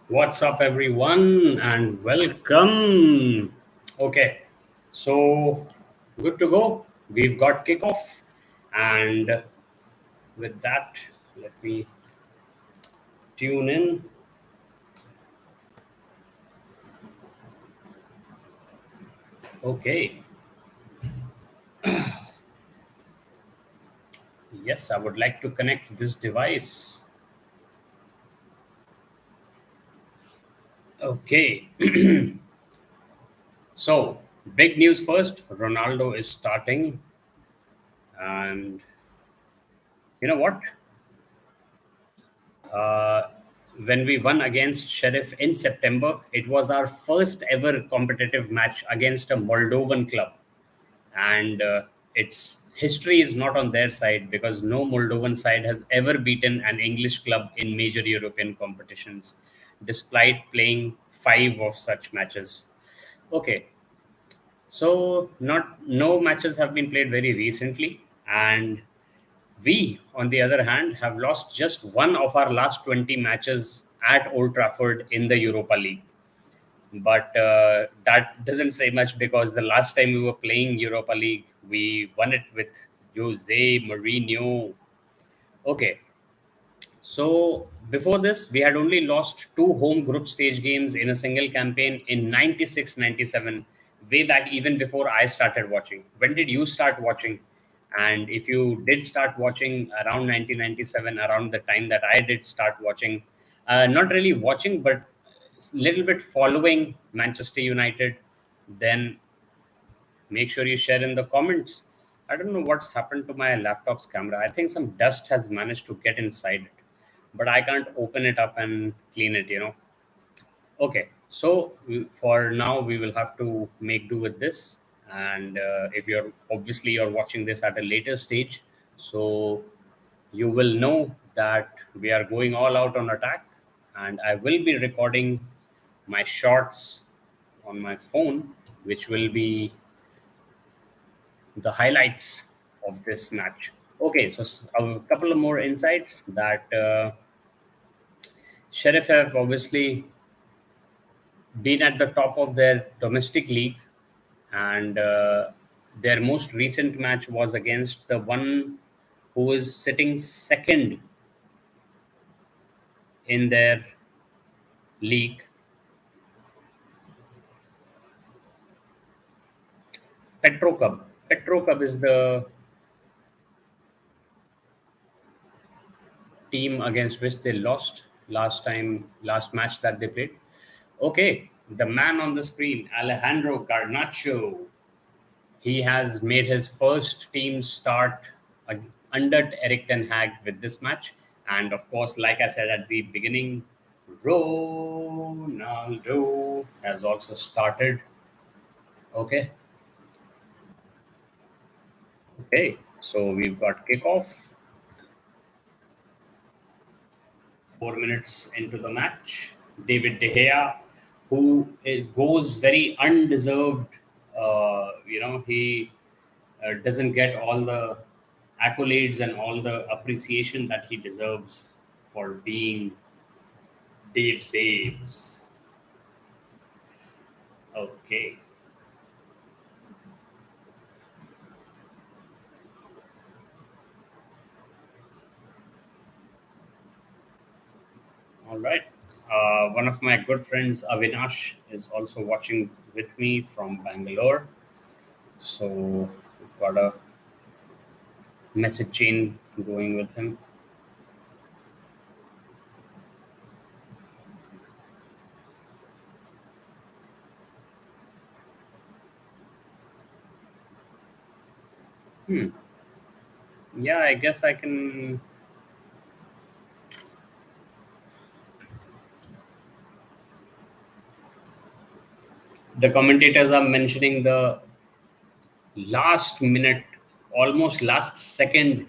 What's up, everyone, and welcome. Okay, so good to go. We've got kickoff, and with that, let me tune in. Okay, yes, I would like to connect this device. Okay, so big news first Ronaldo is starting, and you know what? Uh, when we won against Sheriff in September, it was our first ever competitive match against a Moldovan club. And its history is not on their side because no Moldovan side has ever beaten an English club in major European competitions, despite playing five of such matches. Okay, so not no matches have been played very recently, and we, on the other hand, have lost just one of our last 20 matches at Old Trafford in the Europa League. But that doesn't say much because the last time we were playing Europa League, we won it with Jose Mourinho. Okay, so before this, we had only lost two home group stage games in a single campaign in 96, 97, way back even before I started watching. When did you start watching? And if you did start watching around 1997, around the time that I did start watching, not really watching, but a little bit following Manchester United, then make sure you share in the comments. I don't know what's happened to my laptop's camera. I think some dust has managed to get inside it, but I can't open it up and clean it. Okay, so for now, we will have to make do with this. And if you're watching this at a later stage, so you will know that we are going all out on attack, and I will be recording my shots on my phone, which will be the highlights of this match. Okay, so a couple of more insights that Sheriff have obviously been at the top of their domestic league, and their most recent match was against the one who is sitting second in their league, Petro Cub. Petro Cub is the team against which they lost last match that they played. Okay, the man on the screen, Alejandro Garnacho. He has made his first team start under Eric Ten Hag with this match. And of course, like I said at the beginning, Ronaldo has also started. Okay. Okay. So we've got kickoff, 4 minutes into the match. David De Gea, who goes very undeserved. He doesn't get all the accolades and all the appreciation that he deserves for being Dave Saves. Okay. All right. One of my good friends, Avinash, is also watching with me from Bangalore. So we've got a message chain going with him. Hmm. Yeah, I guess I can. The commentators are mentioning the last minute, almost last second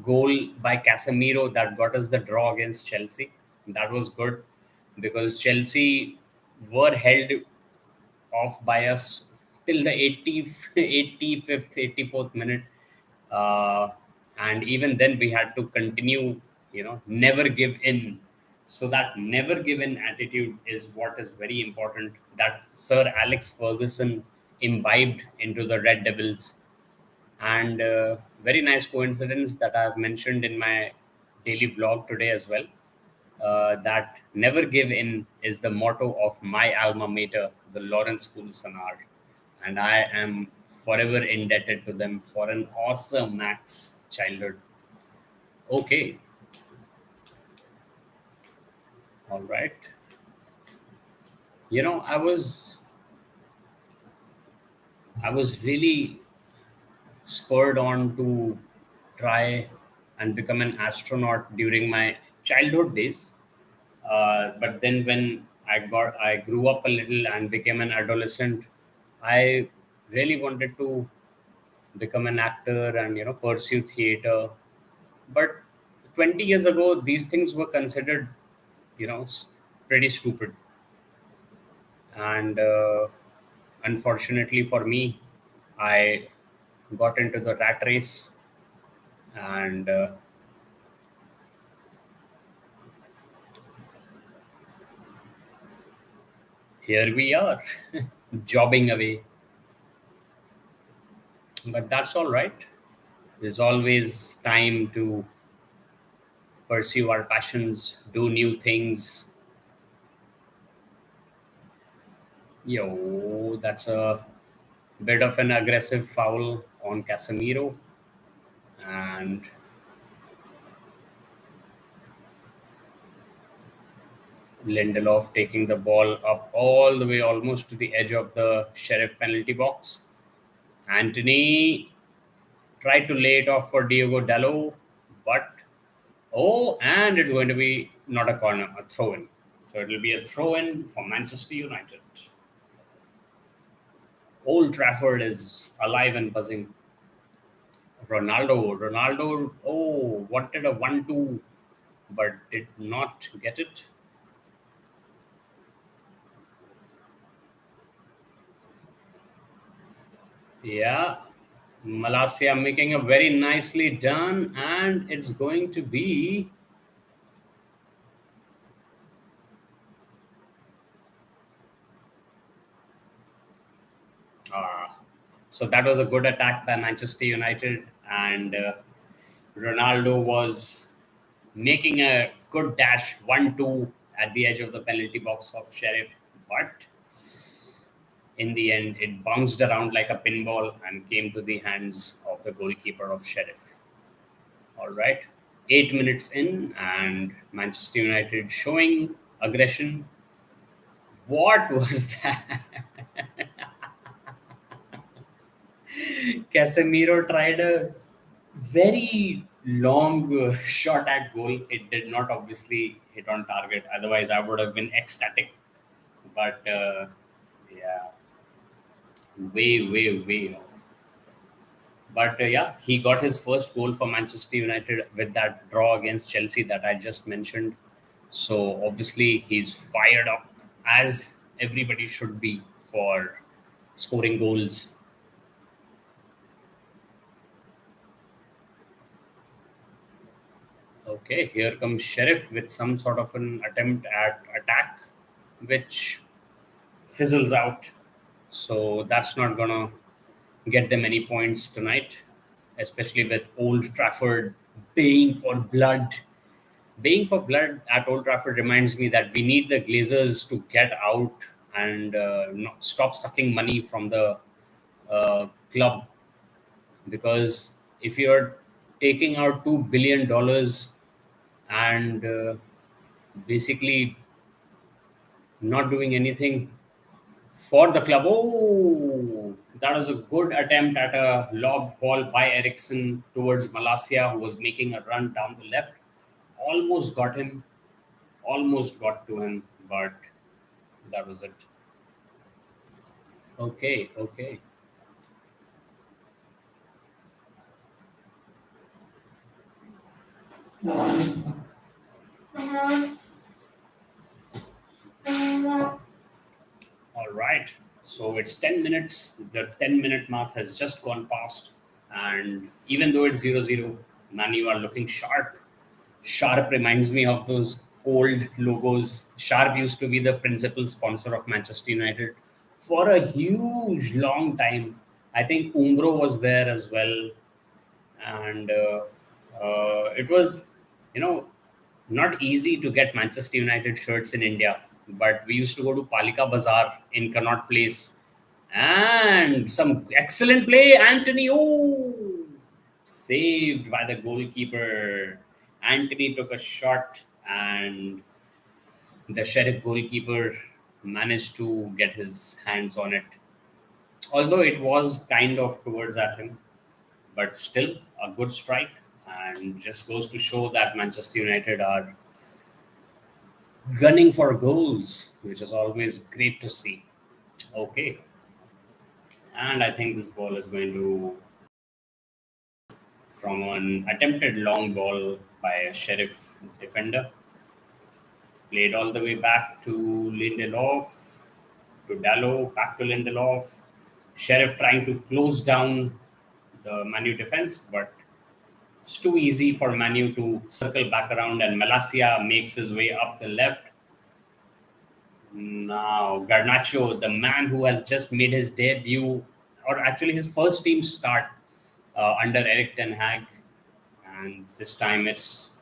goal by Casemiro that got us the draw against Chelsea. That was good because Chelsea were held off by us till the 80th, 85th, 84th minute. And even then, we had to continue, never give in. So that never given attitude is what is very important, that Sir Alex Ferguson imbibed into the Red Devils. And very nice coincidence that I've mentioned in my daily vlog today as well. That never give in is the motto of my alma mater, the Lawrence School Sanar. And I am forever indebted to them for an awesome max childhood. Okay, all right. You know, I was really spurred on to try and become an astronaut during my childhood days. But then when I grew up a little and became an adolescent, I really wanted to become an actor and pursue theater. But 20 years ago, these things were considered you know s- pretty stupid. And unfortunately for me, I got into the rat race, and here we are, jobbing away. But that's all right. There's always time to pursue our passions, do new things. Yo, that's a bit of an aggressive foul on Casemiro, and Lindelof taking the ball up all the way almost to the edge of the Sheriff penalty box. Anthony tried to lay it off for Diogo Dallo, but and it's going to be not a corner, a throw in. So it'll be a throw in for Manchester United. Old Trafford is alive and buzzing. Ronaldo, wanted a 1-2, but did not get it. Yeah, Malasia making a very nicely done, and it's going to be. Uh, so that was a good attack by Manchester United, and Ronaldo was making a good dash 1-2 at the edge of the penalty box of Sheriff, but in the end, it bounced around like a pinball and came to the hands of the goalkeeper of Sheriff. All right. 8 minutes in, and Manchester United showing aggression. What was that? Casemiro tried a very long shot at goal. It did not obviously hit on target. Otherwise, I would have been ecstatic. But yeah, way off. But yeah, he got his first goal for Manchester United with that draw against Chelsea that I just mentioned. So obviously, he's fired up, as everybody should be, for scoring goals. Okay, here comes Sheriff with some sort of an attempt at attack, which fizzles out. So that's not gonna get them any points tonight, especially with Old Trafford baying for blood. Baying for blood at Old Trafford reminds me that we need the Glazers to get out and not stop sucking money from the club, because if you're taking out $2 billion and basically not doing anything for the club. Oh, that was a good attempt at a lob ball by Ericsson towards Malasia, who was making a run down the left. Almost got him, almost got to him, but that was it. Okay, okay. All right. So it's 10 minutes. The 10-minute mark has just gone past. And even though it's 0-0, Man, you are looking sharp. Sharp reminds me of those old logos. Sharp used to be the principal sponsor of Manchester United for a huge long time. I think Umbro was there as well, and it was, you know, not easy to get Manchester United shirts in India. But we used to go to Palika Bazaar in Connaught Place, and some excellent play. Anthony, oh, saved by the goalkeeper. Anthony took a shot, and the Sheriff goalkeeper managed to get his hands on it. Although it was kind of towards at him, but still a good strike, and just goes to show that Manchester United are gunning for goals, which is always great to see. Okay, and I think this ball is going to, from an attempted long ball by a Sheriff defender, played all the way back to Lindelof, to Dallo, back to Lindelof. Sheriff trying to close down the Manu defense, but it's too easy for Manu to circle back around, and Malasia makes his way up the left. Now, Garnacho, the man who has just made his debut, or actually his first team start under Eric Ten Hag, and this time it's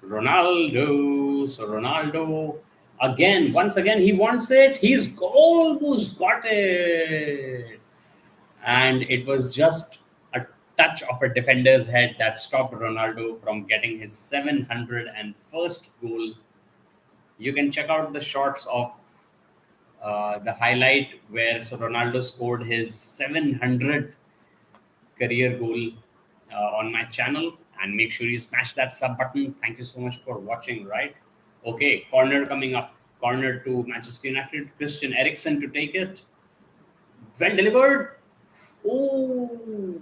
Ronaldo. So Ronaldo again, once again, he wants it. He's almost got it, and it was just a touch of a defender's head that stopped Ronaldo from getting his 701st goal. You can check out the shots of the highlight where Ronaldo scored his 700th career goal on my channel, and make sure you smash that sub button. Thank you so much for watching. Right? Okay, corner coming up. Corner to Manchester United. Christian Eriksen to take it. Well delivered. Oh,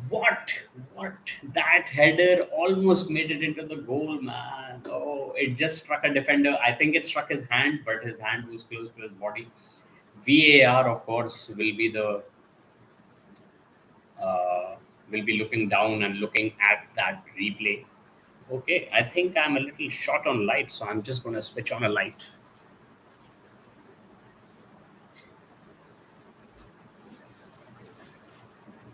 what? What? That header almost made it into the goal, man. Oh, it just struck a defender. I think it struck his hand, but his hand was close to his body. VAR, of course, will be looking down and looking at that replay. Okay, I think I'm a little short on light, so I'm just going to switch on a light.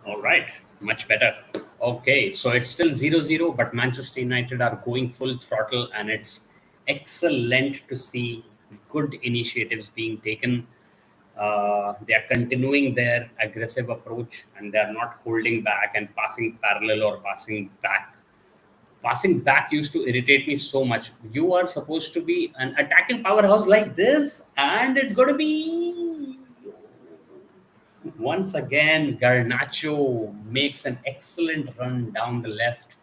All right, much better. Okay, so it's still 0-0, but Manchester United are going full throttle, and it's excellent to see good initiatives being taken. They are continuing their aggressive approach, and they are not holding back and passing parallel or passing back. Passing back used to irritate me so much. You are supposed to be an attacking powerhouse like this, and it's going to be. Once again, Garnacho makes an excellent run down the left,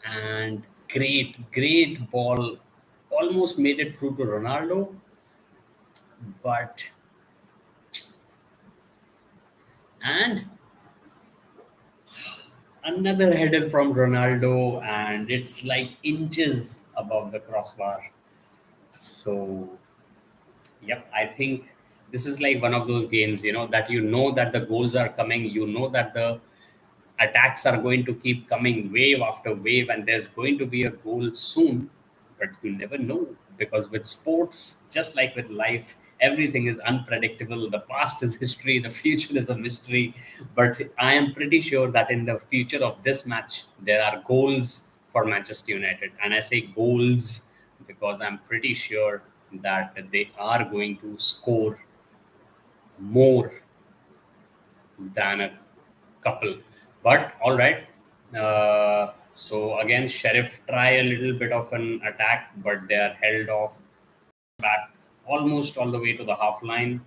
and great ball. Almost made it through to Ronaldo, but and another header from Ronaldo, and it's like inches above the crossbar. So, yep, I think this is like one of those games, that that the goals are coming, that the attacks are going to keep coming wave after wave, and there's going to be a goal soon, but you never know, because with sports, just like with life, everything is unpredictable. The past is history, the future is a mystery. But I am pretty sure that in the future of this match, there are goals for Manchester United. And I say goals because I'm pretty sure that they are going to score more than a couple. But all right. So again, Sheriff try a little bit of an attack, but they are held off back almost all the way to the half line.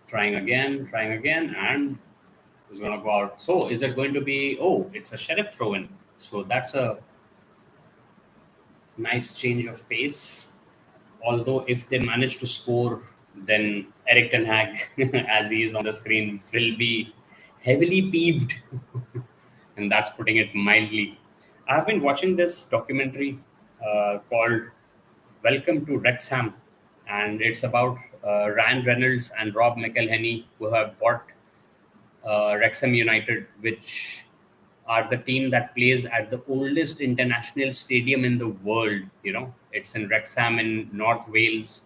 Trying again, and it's going to go out. So is it going to be? Oh, it's a Sheriff throw in. So that's a nice change of pace. Although if they manage to score, then Eric Ten Hag, as he is on the screen, will be heavily peeved. And that's putting it mildly. I've been watching this documentary called Welcome to Wrexham, and it's about Ryan Reynolds and Rob McElhenney, who have bought Wrexham United, which are the team that plays at the oldest international stadium in the world. It's in Wrexham in North Wales.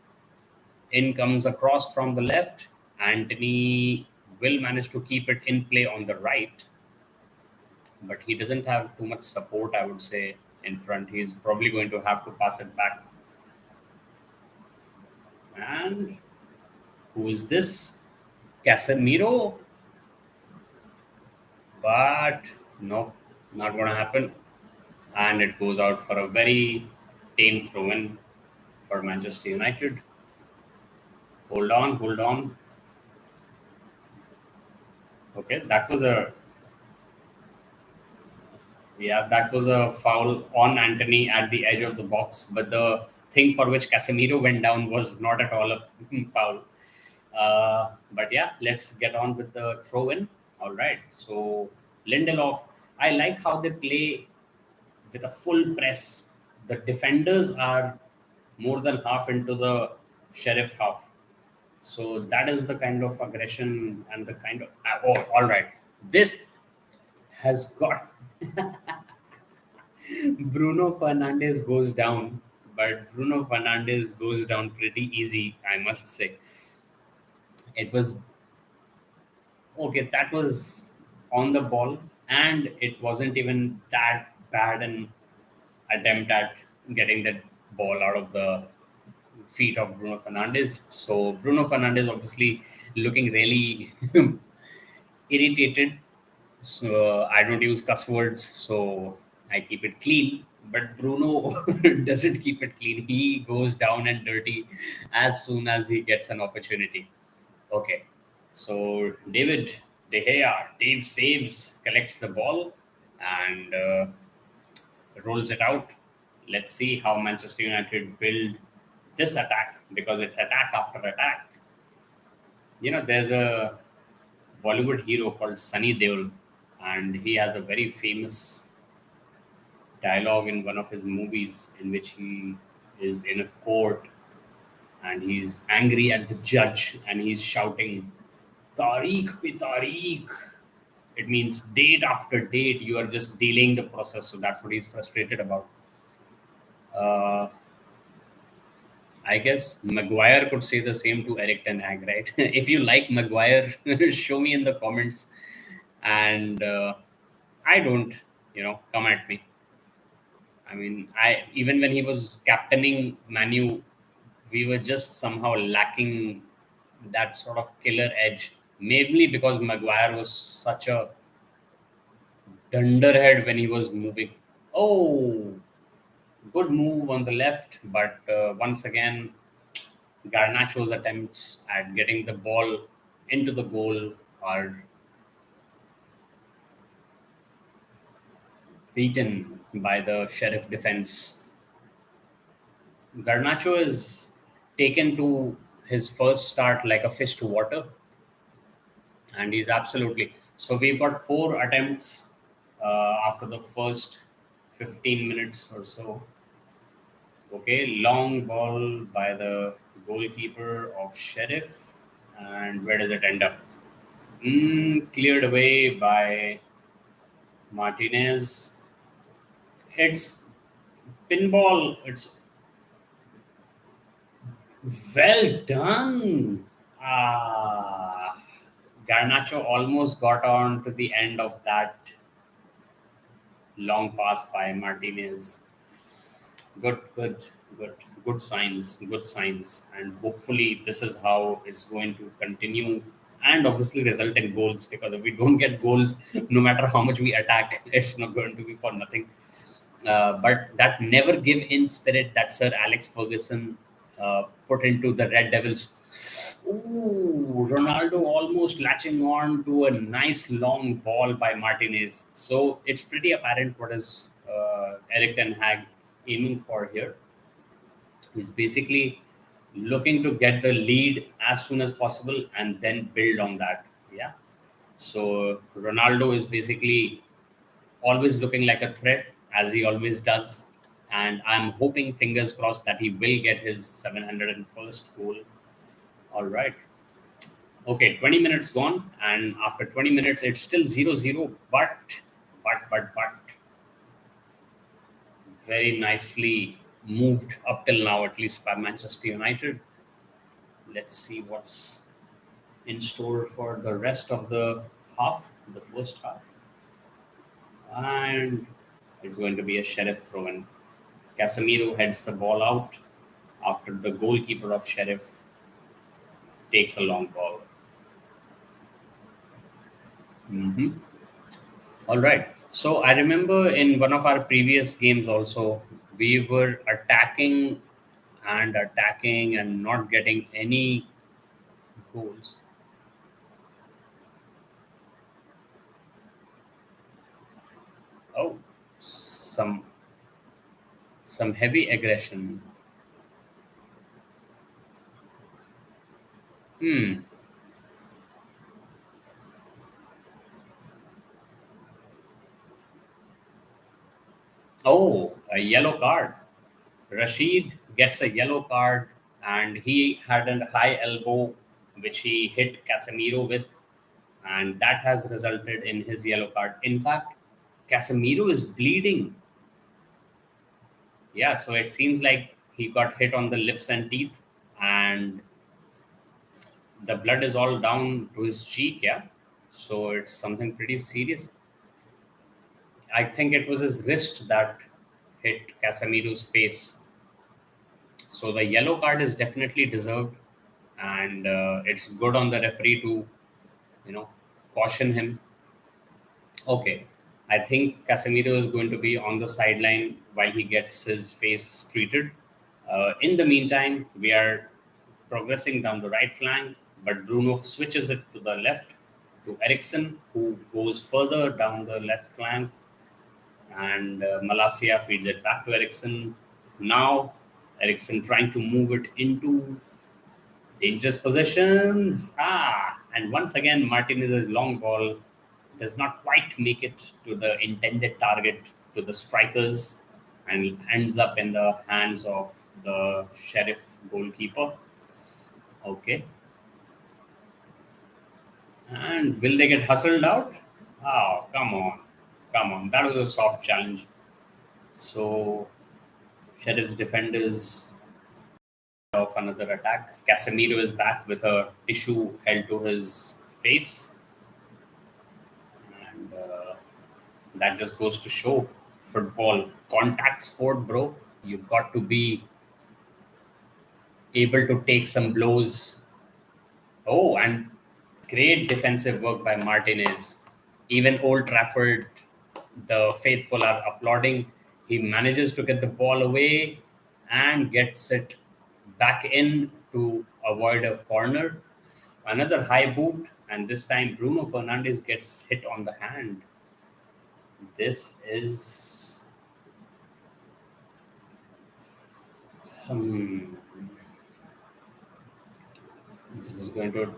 In comes across from the left. Anthony will manage to keep it in play on the right, but he doesn't have too much support, I would say, in front. He's probably going to have to pass it back. And who is this? Casemiro? But no, not going to happen. And it goes out for a very tame throw in for Manchester United. Hold on, hold on. Okay, that was a foul on Anthony at the edge of the box. But the thing for which Casemiro went down was not at all a foul. But yeah, let's get on with the throw in. All right. So Lindelof, I like how they play with a full press. The defenders are more than half into the Sheriff half. So that is the kind of aggression and the kind of. Oh, all right. This has got. Bruno Fernandes goes down, but Bruno Fernandes goes down pretty easy, I must say. It was okay, that was on the ball, and it wasn't even that bad an attempt at getting that ball out of the feet of Bruno Fernandes. So Bruno Fernandes obviously looking really irritated. So I don't use cuss words, so I keep it clean. But Bruno doesn't keep it clean. He goes down and dirty as soon as he gets an opportunity. Okay, so Dave saves, collects the ball, and rolls it out. Let's see how Manchester United build this attack, because it's attack after attack. There's a Bollywood hero called Sunny Deol, and he has a very famous dialogue in one of his movies in which he is in a court and he's angry at the judge and he's shouting, Tariq pe Tariq. It means date after date, you are just delaying the process. So that's what he's frustrated about. Uh, I guess Maguire could say the same to Eric Ten Hag, right? If you like Maguire, show me in the comments. And I don't, come at me. I mean, I even when he was captaining Manu, we were just somehow lacking that sort of killer edge. Mainly because Maguire was such a dunderhead when he was moving. Oh, good move on the left, but once again, Garnacho's attempts at getting the ball into the goal are beaten by the Sheriff defense. Garnacho is taken to his first start like a fish to water, and he's absolutely. So we've got four attempts after the first 15 minutes or so. Okay, long ball by the goalkeeper of Sheriff, and where does it end up? Cleared away by Martinez. It's pinball. It's well done. Ah, Garnacho almost got on to the end of that long pass by Martinez. Good, good, good, good signs, good signs. And hopefully, this is how it's going to continue and obviously result in goals, because if we don't get goals, no matter how much we attack, it's not going to be for nothing. But that never give in spirit that Sir Alex Ferguson put into the Red Devils. Ooh, Ronaldo almost latching on to a nice long ball by Martinez. So it's pretty apparent what is Eric Ten Hag aiming for here. He's basically looking to get the lead as soon as possible and then build on that. Yeah. So Ronaldo is basically always looking like a threat, as he always does. And I'm hoping, fingers crossed, that he will get his 701st goal. All right. Okay, 20 minutes gone. And after 20 minutes, it's still 0-0. But but very nicely moved up till now, at least by Manchester United. Let's see what's in store for the rest of the half, the first half. And it's going to be a Sheriff throw in. Casemiro heads the ball out after the goalkeeper of Sheriff takes a long ball. Hmm. All right. So I remember in one of our previous games also, we were attacking and not getting any goals. Oh, some some heavy aggression. Hmm. Oh, a yellow card. Rashid gets a yellow card, and he had a high elbow which he hit Casemiro with, and that has resulted in his yellow card. In fact, Casemiro is bleeding. Yeah, so it seems like he got hit on the lips and teeth, and the blood is all down to his cheek. Yeah, so it's something pretty serious. I think it was his wrist that hit Casemiro's face. So the yellow card is definitely deserved, and it's good on the referee to, you know, caution him. Okay, I think Casemiro is going to be on the sideline while he gets his face treated. In the meantime, we are progressing down the right flank, but Bruno switches it to the left to Ericsson, who goes further down the left flank, and Malasia feeds it back to Ericsson. Now, Ericsson trying to move it into dangerous possessions. And once again, Martinez's long ball does not quite make it to the intended target, to the strikers, and ends up in the hands of the Sheriff goalkeeper. Okay. And will they get hustled out? Oh, come on. Come on. That was a soft challenge. So, Sheriff's defenders of another attack. Casemiro is back with a tissue held to his face. And that just goes to show football, contact sport, bro. You've got to be able to take some blows. Oh, and great defensive work by Martinez. Even Old Trafford, the faithful are applauding. He manages to get the ball away and gets it back in to avoid a corner. Another high boot, and this time Bruno Fernandes gets hit on the hand. This is um, this is going to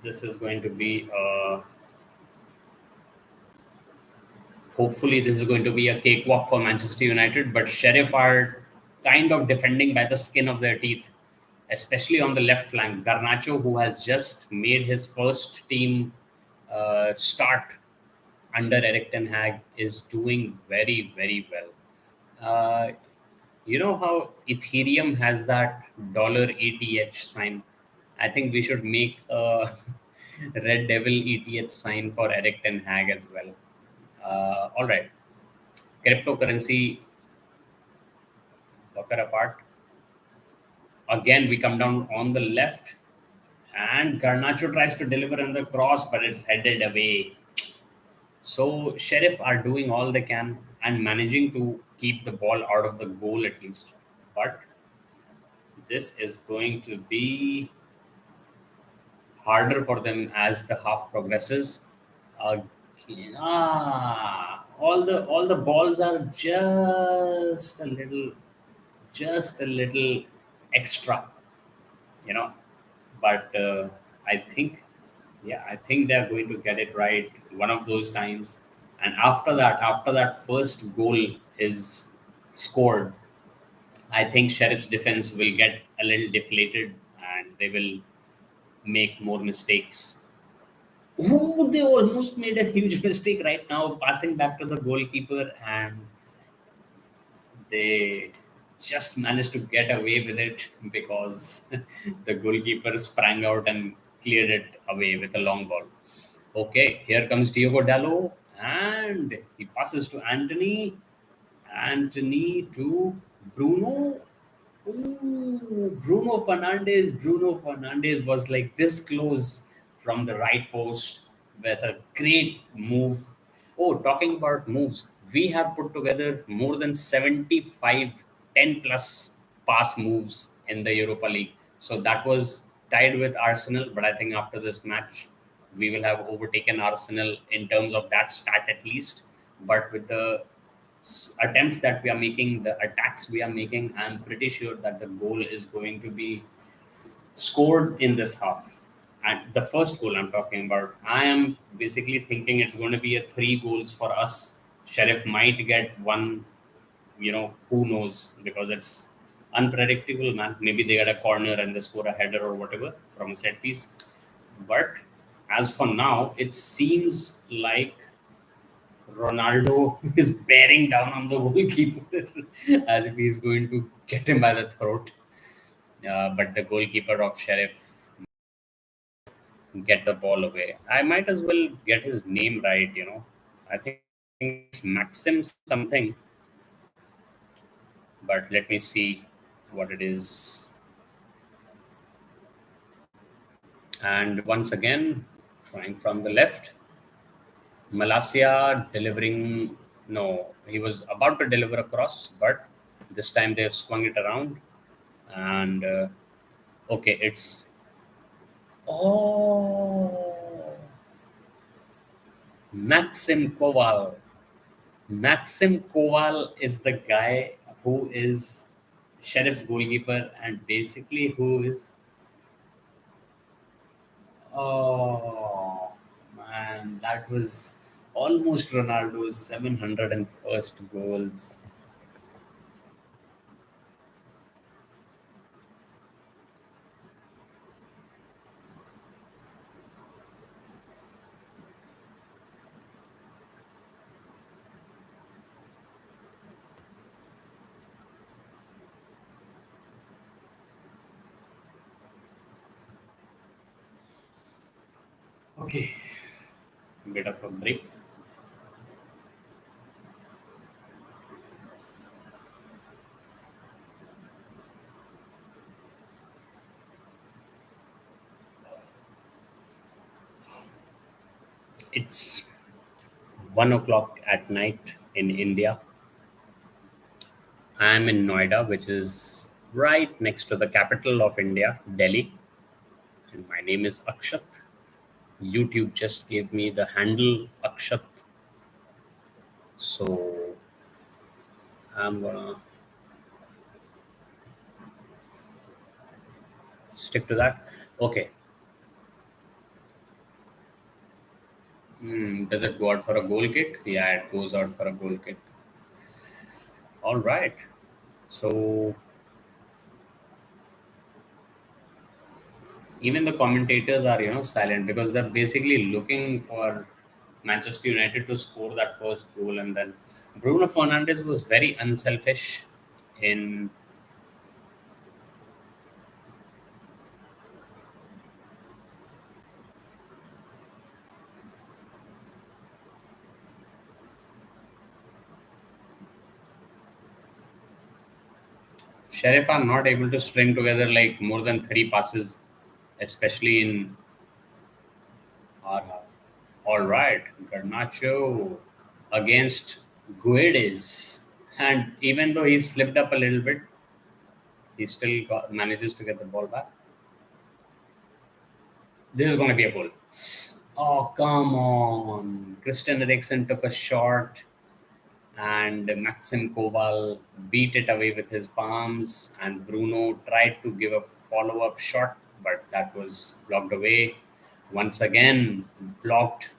this is going to be hopefully this is going to be a cakewalk for Manchester United, but Sheriff are kind of defending by the skin of their teeth, especially on the left flank. Garnacho, who has just made his first team start under Eric Ten Hag, is doing very, very well. Uh, you know how Ethereum has that dollar ETH sign? I think we should make a Red Devil ETH sign for Eric Ten Hag as well. All right, cryptocurrency Walker apart. Again, we come down on the left, and Garnacho tries to deliver on the cross, but it's headed away. So Sheriff are doing all they can and managing to keep the ball out of the goal at least. But this is going to be harder for them as the half progresses. Again, all the balls are just a little extra, you know. But I think, yeah, I think they're going to get it right one of those times. And after that first goal is scored, I think Sheriff's defense will get a little deflated and they will make more mistakes. Oh, they almost made a huge mistake right now, passing back to the goalkeeper, and they just managed to get away with it because the goalkeeper sprang out and cleared it away with a long ball. Okay, here comes Diogo Dallo, and he passes to Anthony. Anthony to Bruno. Ooh, Bruno Fernandes. Bruno Fernandes was like this close from the right post with a great move. Oh, talking about moves, we have put together more than 75 10 plus pass moves in the Europa League. So that was tied with Arsenal, but I think after this match, we will have overtaken Arsenal in terms of that stat at least. But with the attempts that we are making, the attacks we are making, I'm pretty sure that the goal is going to be scored in this half. And the first goal I'm talking about, I am basically thinking it's going to be a three goals for us. Sheriff might get one, who knows, because it's unpredictable, man. Maybe they get a corner and they score a header or whatever from a set piece. But as for now, it seems like Ronaldo is bearing down on the goalkeeper as if he's going to get him by the throat. But the goalkeeper of Sheriff get the ball away. I might as well get his name right. I think it's Maxim something, but let me see what it is. And once again, trying from the left, Malasia delivering. No, he was about to deliver a cross, but this time they've swung it around. And okay, it's. Oh, Maxim Koval. Maxim Koval is the guy who is Sheriff's goalkeeper and basically who is. Oh, man, that was almost Ronaldo's 701st goals. Okay, bit of a break. It's 1 o'clock at night in India. I'm in Noida, which is right next to the capital of India, Delhi. And my name is Akshat. YouTube just gave me the handle Akshat. So I'm gonna stick to that. Okay. Does it go out for a goal kick? Yeah, it goes out for a goal kick. All right. So even the commentators are silent because they're basically looking for Manchester United to score that first goal, and then Bruno Fernandes was very unselfish in. Sheriff are not able to string together like more than three passes, especially in our half. All right, Garnacho against Guedes, and even though he slipped up a little bit, he still manages to get the ball back. This is going to be a goal. Oh, come on. Christian Eriksen took a shot and Maxim Koval beat it away with his palms. And Bruno tried to give a follow up shot, but that was blocked away. Once again, blocked.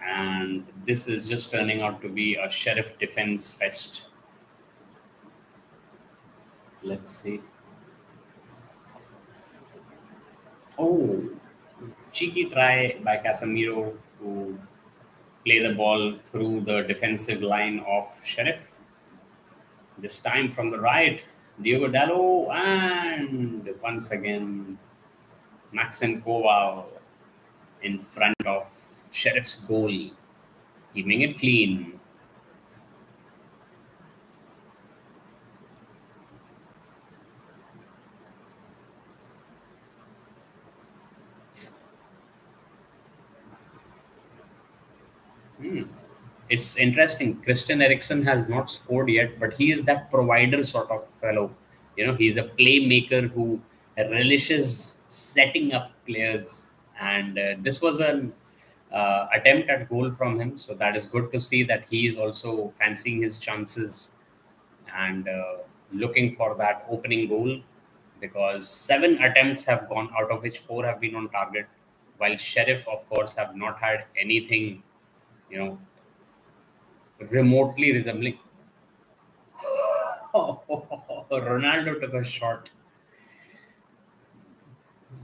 And this is just turning out to be a sheriff defense fest. Let's see. Oh, Cheeky try by Casemiro to play the ball through the defensive line of Sheriff. This time from the right, Diogo Dallo, and once again, Maxim Koval in front of Sheriff's goal, keeping it clean. Hmm. It's interesting. Christian Eriksen has not scored yet, but he is that provider sort of fellow. He's a playmaker who relishes setting up players. And this was an attempt at goal from him. So that is good to see that he is also fancying his chances and looking for that opening goal, because 7 attempts have gone, out of which 4 have been on target, while Sheriff, of course, have not had anything, you know, remotely resembling. Ronaldo took a shot,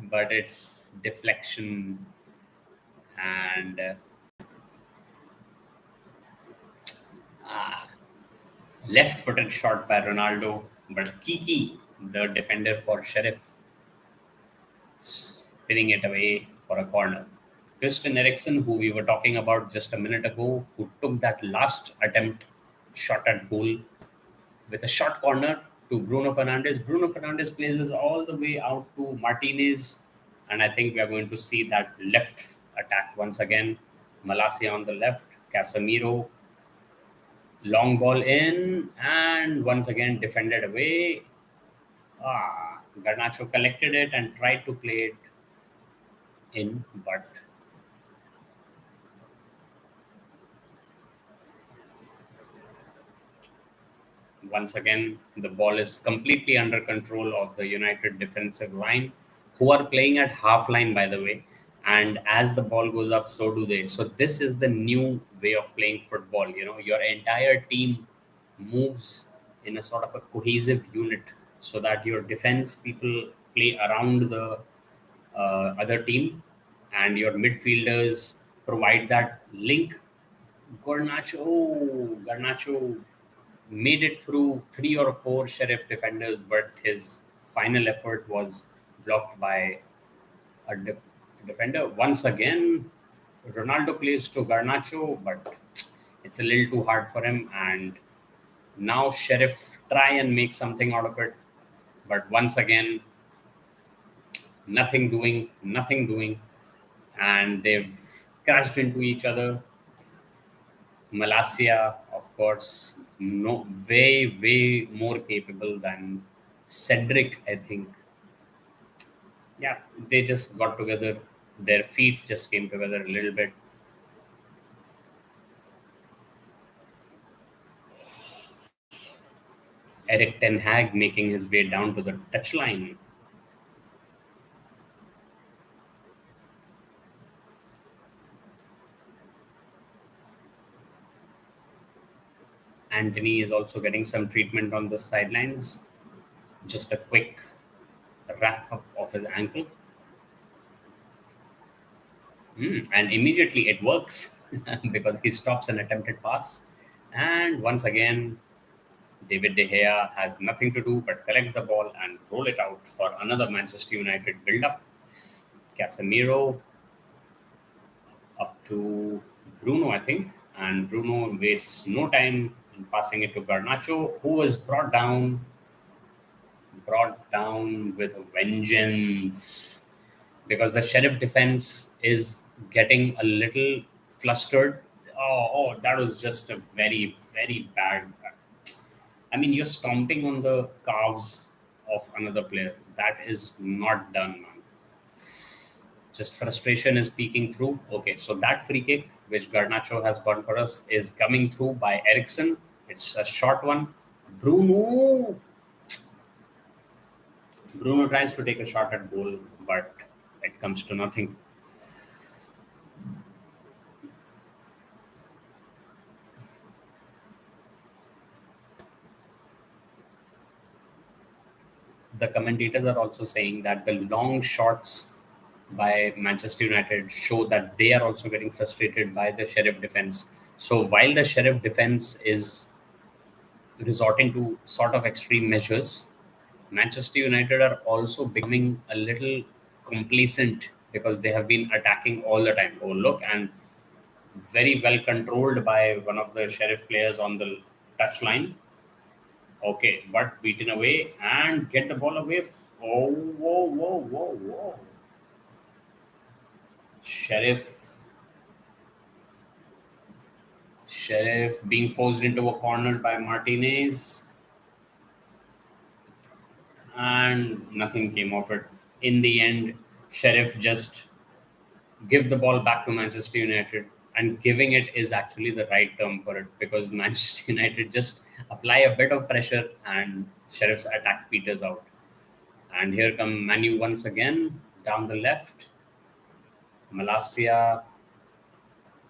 but it's deflection and ah, left-footed shot by Ronaldo. But Kiki, the defender for Sheriff, spinning it away for a corner. Christian Eriksen, who we were talking about just a minute ago, who took that last attempt shot at goal with a short corner to Bruno Fernandes. Bruno Fernandes places all the way out to Martinez, and I think we are going to see that left attack once again. Malasia on the left, Casemiro, long ball in, and once again defended away. Garnacho collected it and tried to play it in, but once again, the ball is completely under control of the United defensive line, who are playing at half line, by the way. And as the ball goes up, so do they. So this is the new way of playing football. Your entire team moves in a sort of a cohesive unit, so that your defense people play around the other team, and your midfielders provide that link. Garnacho made it through 3 or 4 Sheriff defenders, but his final effort was blocked by a defender. Once again, Ronaldo plays to Garnacho, but it's a little too hard for him. And now Sheriff try and make something out of it, but once again, nothing doing, and they've crashed into each other. Malasia, of course, no, way more capable than Cedric, I think. Yeah, they just got together. Their feet just came together a little bit. Eric Ten Hag making his way down to the touchline. Anthony is also getting some treatment on the sidelines. Just a quick wrap up of his ankle. And immediately it works because he stops an attempted pass. And once again, David De Gea has nothing to do but collect the ball and roll it out for another Manchester United build up. Casemiro up to Bruno, I think. And Bruno wastes no time in passing it to Garnacho, who was brought down with a vengeance, because the Sheriff defense is getting a little flustered. That was just a very bad. I mean, you're stomping on the calves of another player. That is not done, man. Just frustration is peeking through. Okay, so that free kick, which Garnacho has gone for us, is coming through by Ericsson. It's a short one. Bruno. Bruno tries to take a shot at goal, but it comes to nothing. The commentators are also saying that the long shots by Manchester United show that they are also getting frustrated by the Sheriff defense. So while the Sheriff defense is resorting to sort of extreme measures, Manchester United are also becoming a little complacent because they have been attacking all the time. Oh, look, and very well controlled by one of the Sheriff players on the touchline. Okay, but beaten away and get the ball away. Oh, whoa, whoa, whoa, whoa. Sheriff, Sheriff being forced into a corner by Martinez, and nothing came of it. In the end, Sheriff just give the ball back to Manchester United, and giving it is actually the right term for it because Manchester United just apply a bit of pressure and Sheriff's attack peters out. And here come Manu once again down the left. Malasia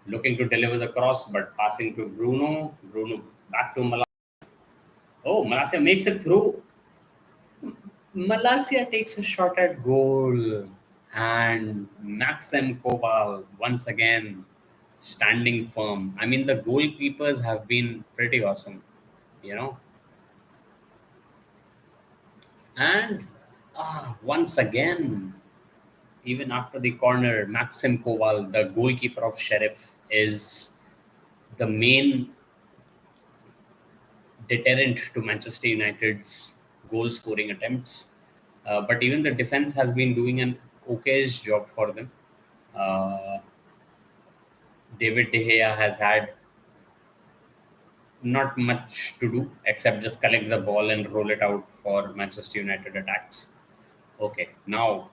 looking to deliver the cross, but passing to Bruno. Bruno back to Malasia. Oh, Malasia makes it through. Malasia takes a shot at goal. And Maxim Koval once again standing firm. I mean, the goalkeepers have been pretty awesome, you know. And once again, even after the corner, Maxim Koval, the goalkeeper of Sheriff, is the main deterrent to Manchester United's goal scoring attempts. But even the defense has been doing an okayish job for them. Uh, David De Gea has had not much to do except just collect the ball and roll it out for Manchester United attacks. Okay, now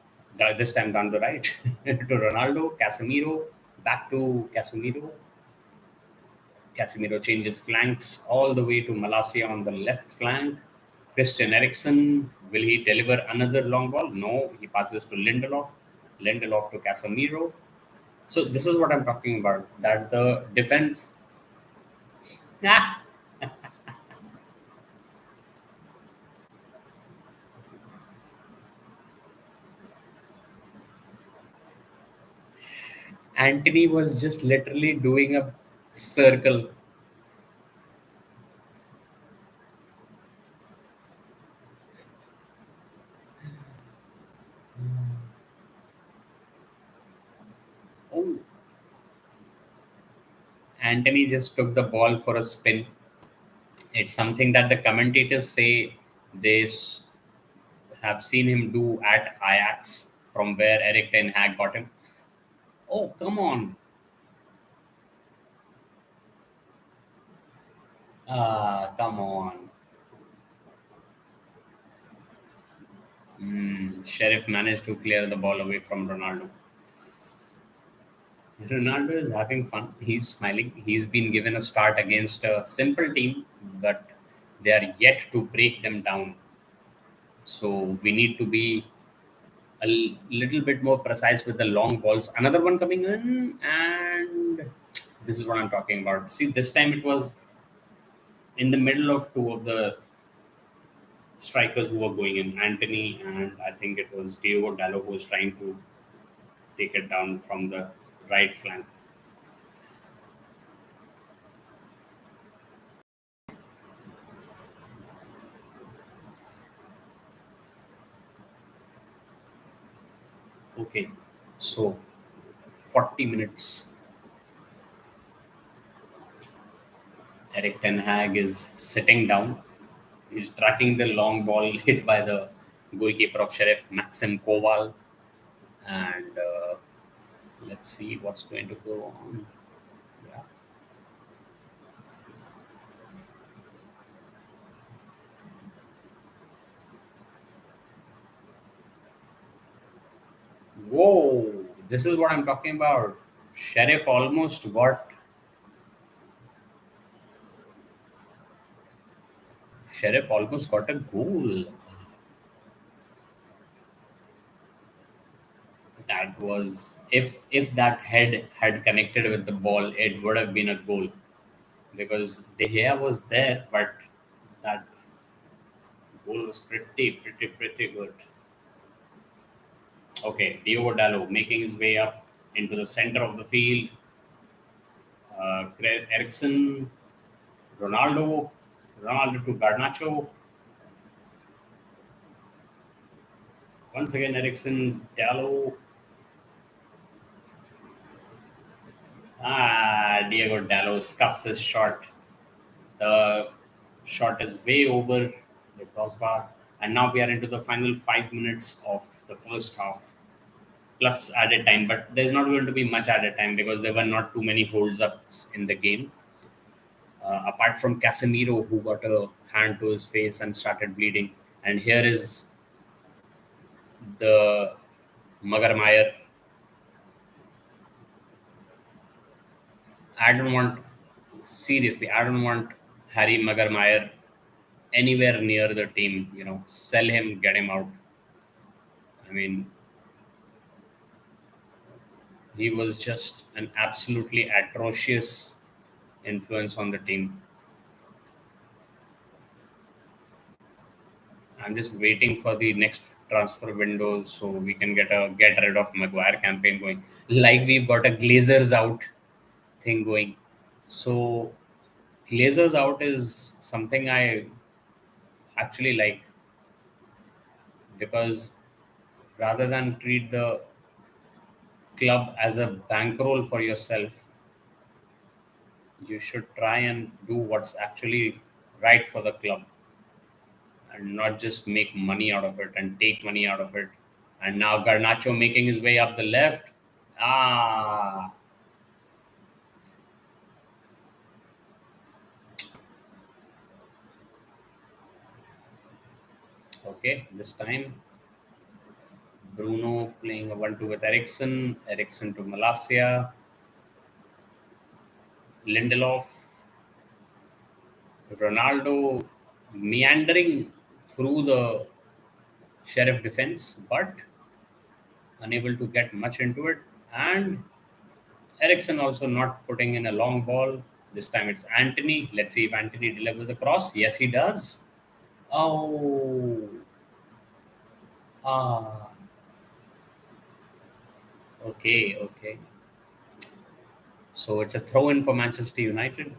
this time down the right to Ronaldo, Casemiro, back to Casemiro. Casemiro changes flanks all the way to Malasia on the left flank. Christian Eriksen, will he deliver another long ball? No, he passes to Lindelof. Lindelof to Casemiro. So this is what I'm talking about. That the defense, ah, Anthony was just literally doing a circle. Oh, Anthony just took the ball for a spin. It's something that the commentators say they have seen him do at Ajax, from where Eric Ten Hag got him. Oh, come on. Come on. Sheriff managed to clear the ball away from Ronaldo. Ronaldo is having fun. He's smiling. He's been given a start against a simple team, but they are yet to break them down. So we need to be little bit more precise with the long balls. Another one coming in, and this is what I'm talking about. See, this time it was in the middle of two of the strikers who were going in, Anthony, and I think it was Diogo Dallo who was trying to take it down from the right flank. Okay, so 40 minutes. Eric Ten Hag is sitting down. He's tracking the long ball hit by the goalkeeper of Sheriff, Maxim Koval. And let's see what's going to go on. Yeah. Whoa, this is what I'm talking about. Sheriff almost got Sheriff almost got a goal. That was if that head had connected with the ball, it would have been a goal because De Gea was there, but that goal was pretty good. Okay, Diogo Dalot making his way up into the center of the field. Ericsson, Ronaldo, Ronaldo to Garnacho. Once again, Ericsson, Dalot. Diego Dalot scuffs his shot. The shot is way over the crossbar. And now we are into the final 5 minutes of the first half, plus added time. But there's not going to be much added time because there were not too many holds ups in the game. Apart from Casemiro, who got a hand to his face and started bleeding. And here is the Magarmayer. I don't want, seriously, I don't want Harry Magarmayer anywhere near the team. Sell him, get him out. I mean, he was just an absolutely atrocious influence on the team. I'm just waiting for the next transfer window so we can get rid of Maguire campaign going. Like we've got a Glazers out thing going. So Glazers out is something I actually like, because rather than treat the club as a bankroll for yourself, you should try and do what's actually right for the club and not just make money out of it and take money out of it. And now Garnacho making his way up the left. Ah, okay. This time Bruno playing a 1-2 with Ericsson. Ericsson to Malasia. Lindelof. Ronaldo meandering through the Sheriff defense, but unable to get much into it. And Ericsson also not putting in a long ball. This time it's Anthony. Let's see if Anthony delivers a cross. Yes, he does. Oh, ah, okay, okay. So it's a throw in for Manchester United.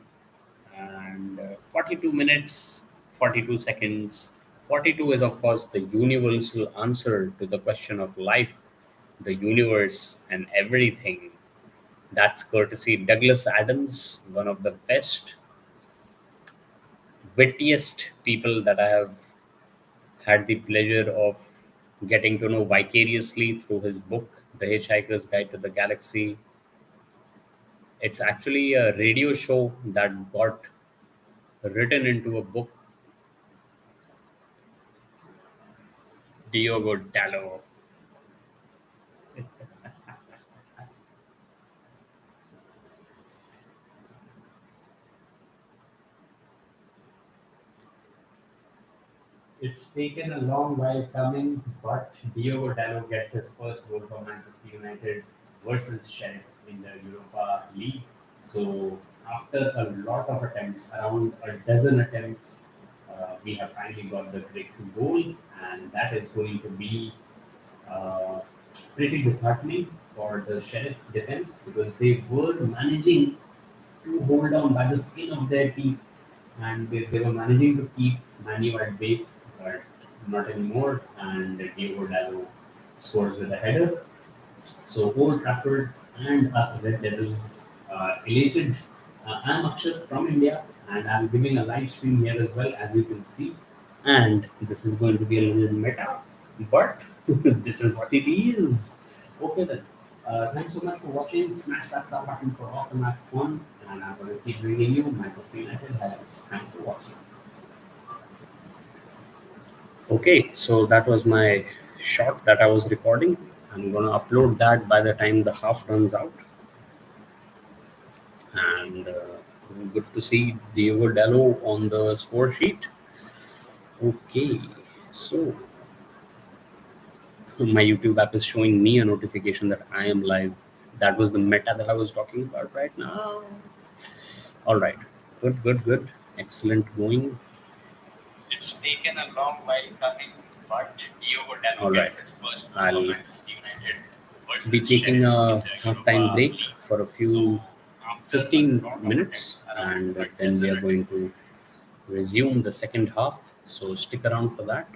And 42 minutes, 42 seconds. 42 is, of course, the universal answer to the question of life, the universe, and everything. That's courtesy Douglas Adams, one of the best, wittiest people that I have had the pleasure of getting to know vicariously through his book, The Hitchhiker's Guide to the Galaxy. It's actually a radio show that got written into a book. Diogo Dalot. It's taken a long while coming, but Diogo Dalot gets his first goal for Manchester United versus Sheriff in the Europa League. So, after a lot of attempts, around a dozen attempts, we have finally got the breakthrough goal, and that is going to be uh, pretty disheartening for the Sheriff defense, because they were managing to hold on by the skin of their teeth, and they were managing to keep Manu at bay, but not anymore. And Diego Dalot scores with a header. So Old Trafford and us Red Devils elated. I'm Akshat from India, and I'm giving a live stream here as well, as you can see. And this is going to be a little meta, but this is what it is. Okay then. Thanks so much for watching. Smash that sub button for awesome max fun, and I'm going to keep bringing you Manchester United highlights. Thanks for watching. Okay, so that was my shot that I was recording. I'm going to upload that by the time the half runs out. And good to see Diego Dalot on the score sheet. Okay, so my YouTube app is showing me a notification that I am live. That was the meta that I was talking about right now. All right, good, good, good. Excellent going. It's taken a long while coming, but Diogo Dalot gets his first goal for Manchester United. be taking a half-time break for a few 15 minutes, and then we are going to resume the second half. So stick around for that.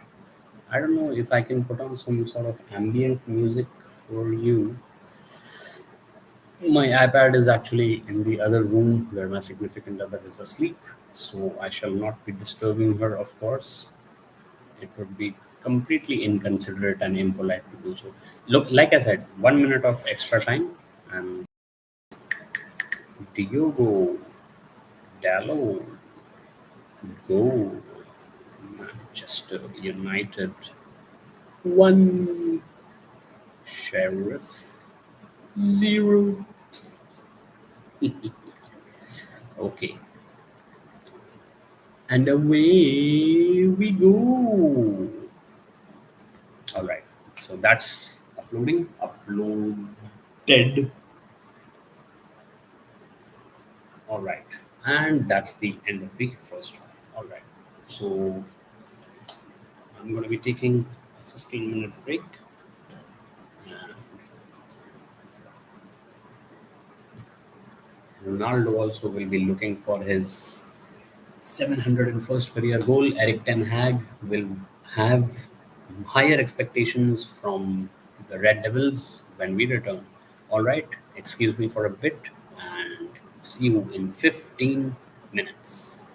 I don't know if I can put on some sort of ambient music for you. My iPad is actually in the other room where my significant other is asleep, so I shall not be disturbing her, of course. It would be completely inconsiderate and impolite to do so. Look, like I said, 1 minute of extra time, and Diogo Dallo, go Manchester United. One Sheriff, zero. Okay, and away we go. All right, so that's uploading. Uploaded. All right, and that's the end of the first half. All right, so I'm going to be taking a 15-minute break. And Ronaldo also will be looking for his 701st career goal. Eric Ten Hag will have higher expectations from the Red Devils when we return. All right, excuse me for a bit, and see you in 15 minutes.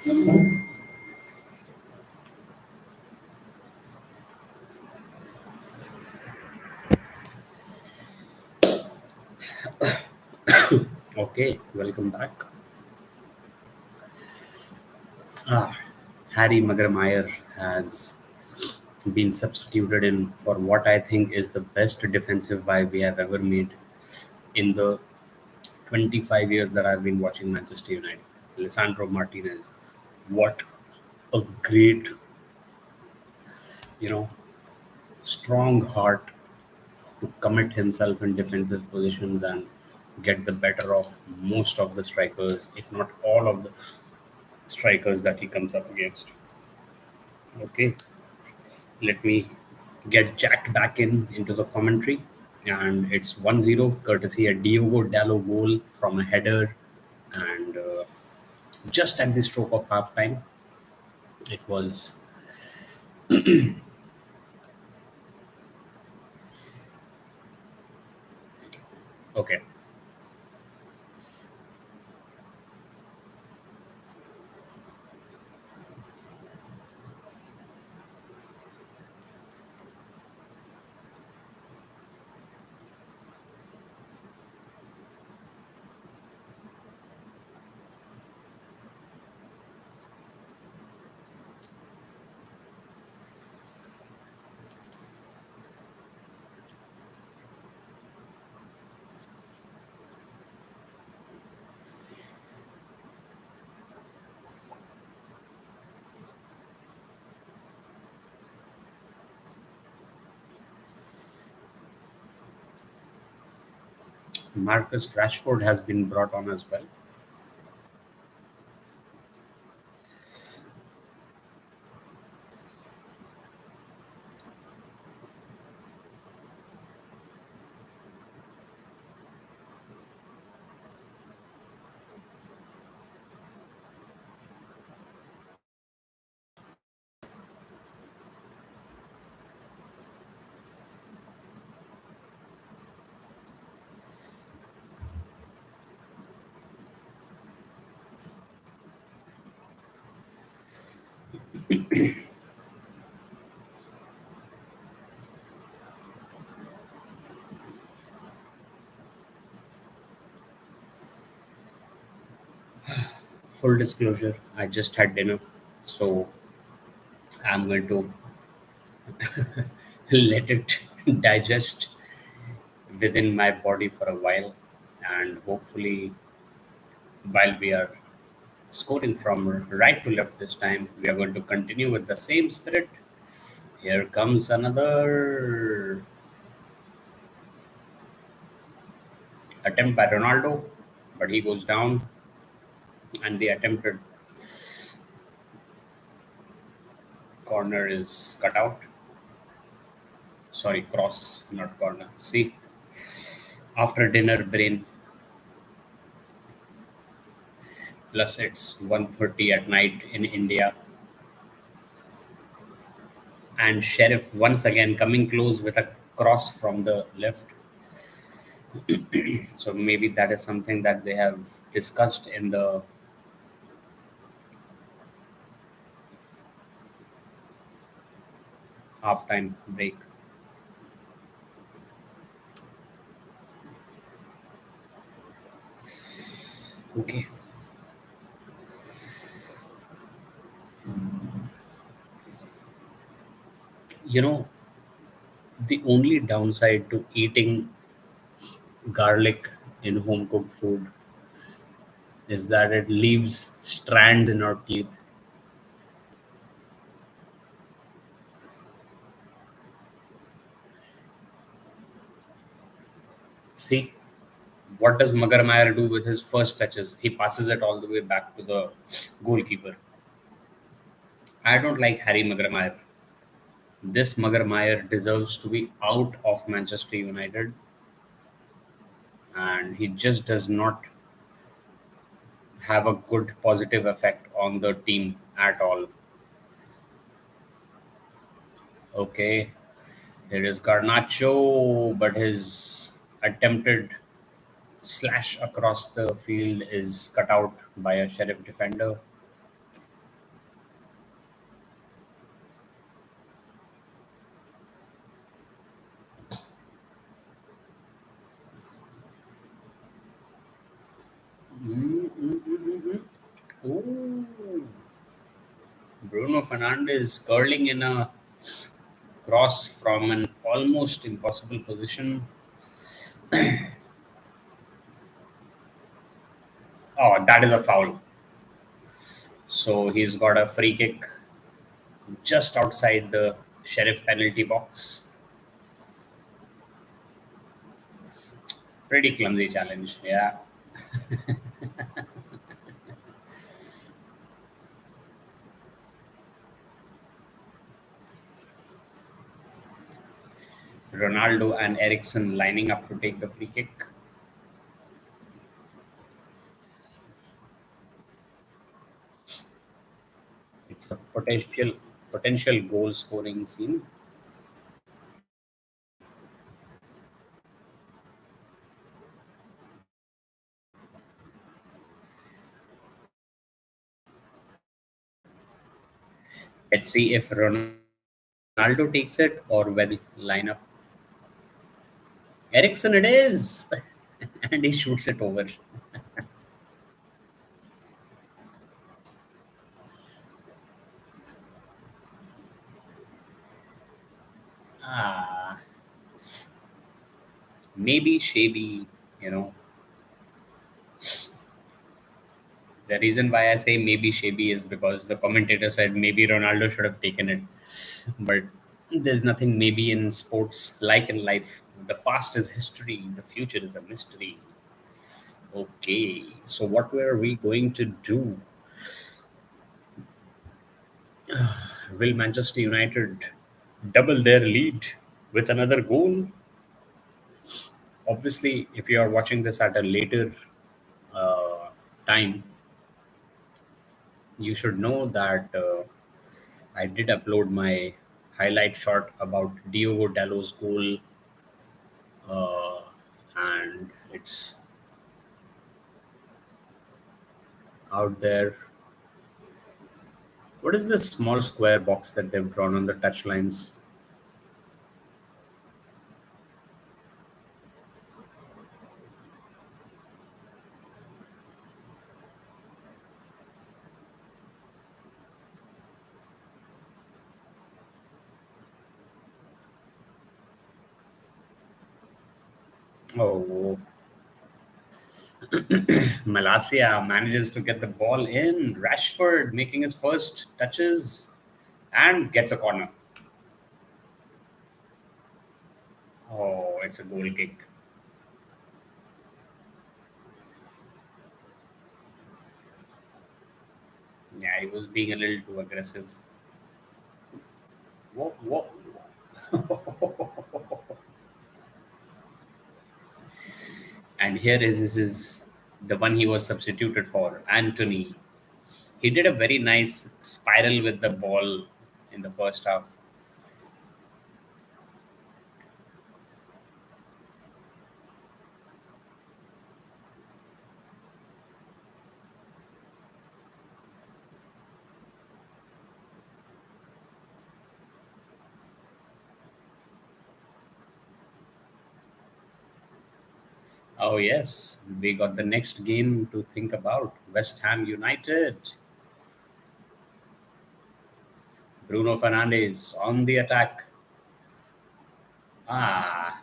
Okay, welcome back. Ah, Harry Maguire has been substituted in for what I think is the best defensive buy we have ever made in the 25 years that I've been watching Manchester United. Lisandro Martinez. What a great, you know, strong heart to commit himself in defensive positions and get the better of most of the strikers, if not all of the strikers that he comes up against. Okay, let me get jacked back into the commentary. And it's 1-0, courtesy a Diogo Dallo goal from a header. And just at the stroke of halftime, it was okay. Marcus Rashford has been brought on as well. Full disclosure, I just had dinner, so I'm going to let it digest within my body for a while. And hopefully, while we are scoring from right to left this time, we are going to continue with the same spirit. Here comes another attempt by Ronaldo, but he goes down, and the attempted corner is cut out. Sorry, cross, not corner. See, after dinner brain, plus it's 1:30 at night in India, and Sheriff once again coming close with a cross from the left. So maybe that is something that they have discussed in the halftime break. Okay, you know, the only downside to eating garlic in home cooked food is that it leaves strands in our teeth. See, what does Magarmayer do with his first touches? He passes it all the way back to the goalkeeper. I don't like Harry Magarmayer. This Magarmayer deserves to be out of Manchester United, and he just does not have a good positive effect on the team at all. Okay, here is Garnacho, but his attempted slash across the field is cut out by a Sheriff defender. Bruno Fernandes curling in a cross from an almost impossible position. Oh, that is a foul. So he's got a free kick just outside the Sheriff penalty box. Pretty clumsy challenge. Yeah. Ronaldo and Ericsson lining up to take the free kick. It's a potential goal scoring scene. Let's see if Ronaldo takes it or will line up. Ericsson it is, and he shoots it over. Ah, maybe Shaby. You know, the reason why I say maybe Shaby is because the commentator said maybe Ronaldo should have taken it. But there's nothing maybe in sports like in life. The past is history, the future is a mystery. Okay, so what were we going to do? Will Manchester United double their lead with another goal? Obviously, if you are watching this at a later uh, time, you should know that I did upload my highlight shot about Diogo Dalot's goal, uh, and it's out there. What is this small square box that they've drawn on the touch lines? Oh, Malasia manages to get the ball in. Rashford making his first touches and gets a corner. Oh, it's a goal kick. Yeah, he was being a little too aggressive. Whoa, whoa. And here is the one he was substituted for, Anthony. He did a very nice spiral with the ball in the first half. Oh yes, we got the next game to think about. West Ham United. Bruno Fernandes on the attack. Ah,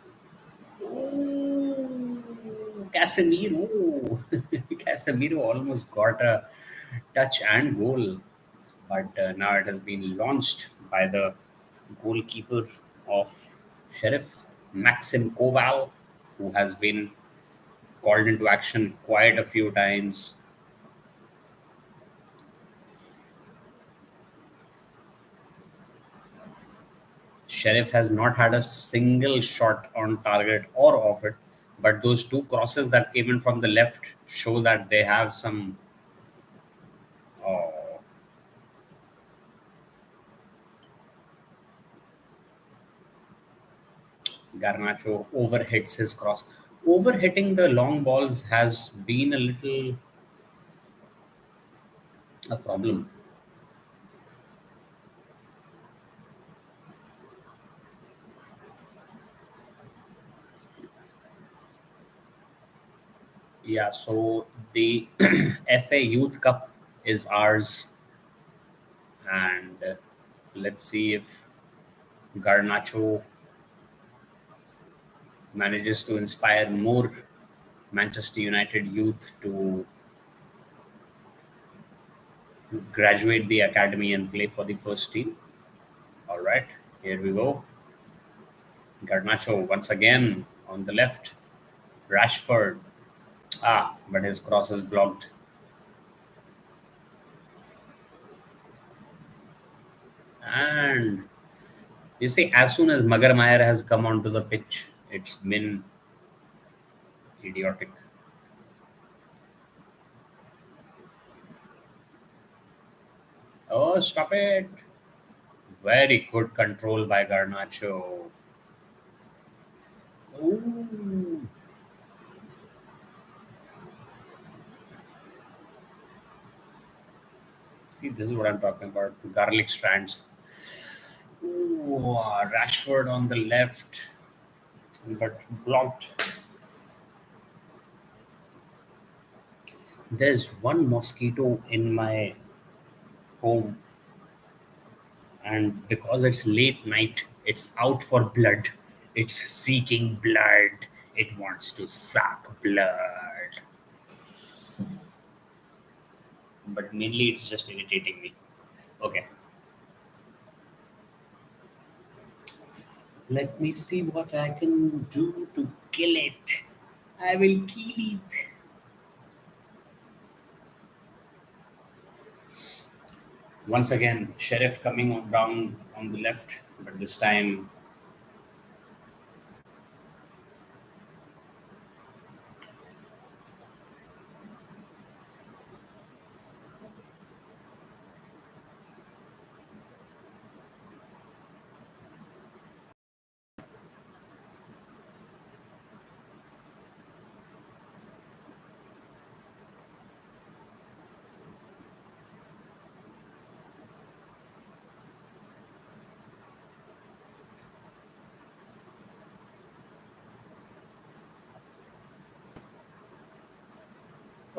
ooh, Casemiro. Casemiro almost got a touch and goal, but now it has been launched by the goalkeeper of Sheriff, Maxim Koval, who has been called into action quite a few times. Sheriff has not had a single shot on target or off it, but those two crosses that came in from the left show that they have some. Oh, Garnacho overhits his cross. Overhitting the long balls has been a little a problem. Yeah, so the FA Youth Cup is ours, And let's see if Garnacho manages to inspire more Manchester United youth to graduate the academy and play for the first team. All right, here we go. Garnacho once again on the left. Rashford. But his cross is blocked. And you see, as soon as Magarmayer has come onto the pitch, it's been idiotic. Oh, stop it. Very good control by Garnacho. Ooh. See, this is what I'm talking about. Garlic strands. Ooh, Rashford on the left, but blocked. There's one mosquito in my home, and because it's late night, it's out for blood. It's seeking blood. It wants to suck blood. But mainly, it's just irritating me. Okay, let me see what I can do to kill it. I will kill it. Once again, Sheriff coming on down on the left, but this time,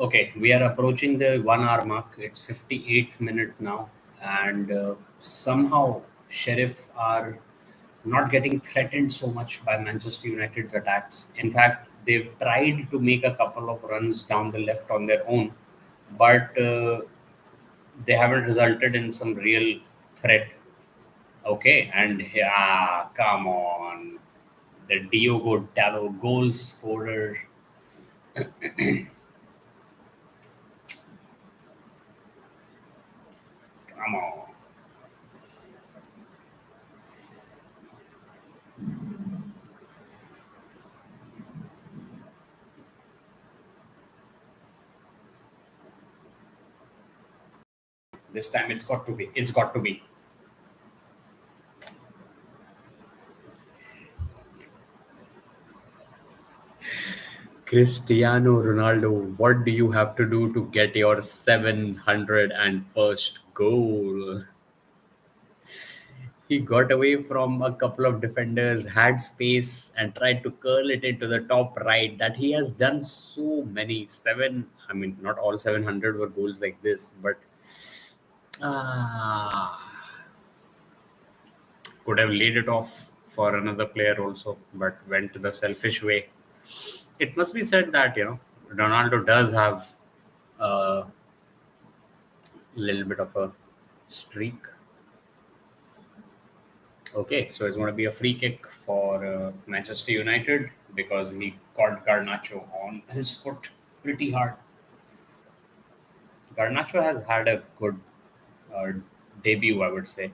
okay, we are approaching the 1 hour mark. It's 58th minute now, and somehow Sheriff are not getting threatened so much by Manchester United's attacks. In fact, they've tried to make a couple of runs down the left on their own, but they haven't resulted in some real threat. Okay, and yeah, come on, the Diogo Dallo goal scorer. Come on. This time it's got to be. It's got to be. Cristiano Ronaldo, what do you have to do to get your 701st goal? He got away from a couple of defenders, had space, and tried to curl it into the top right. That he has done so many. I mean, not all 700 were goals like this, but ah, could have laid it off for another player also, but went the selfish way. It must be said that, Ronaldo does have a little bit of a streak. Okay, so it's going to be a free kick for Manchester United because he caught Garnacho on his foot pretty hard. Garnacho has had a good uh, debut, I would say.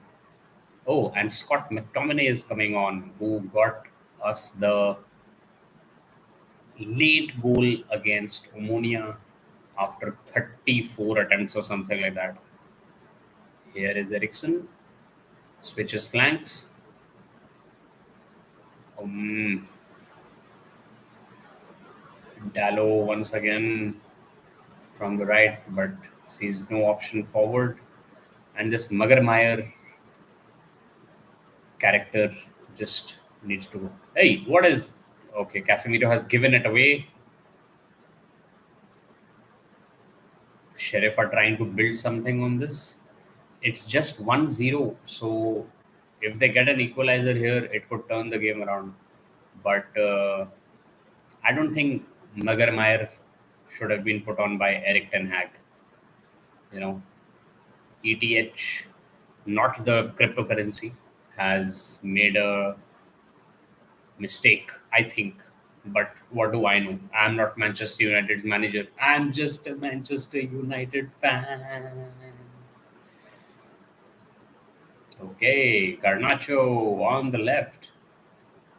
Oh, and Scott McTominay is coming on, who got us the late goal against Omonia after 34 attempts or something like that. Here is Ericsson, switches flanks. Um, Dallo once again from the right, but sees no option forward. And this Magarmayer character just needs to go. Hey, what is. Okay, Casemiro has given it away. Sheriff are trying to build something on this. It's just 1-0. So if they get an equalizer here, it could turn the game around. But I don't think Maguire should have been put on by Eric Ten Hag. You know, ETH, not the cryptocurrency, has made a mistake, I think. But what do I know? I'm not Manchester United's manager. I'm just a Manchester United fan. Okay, Garnacho on the left.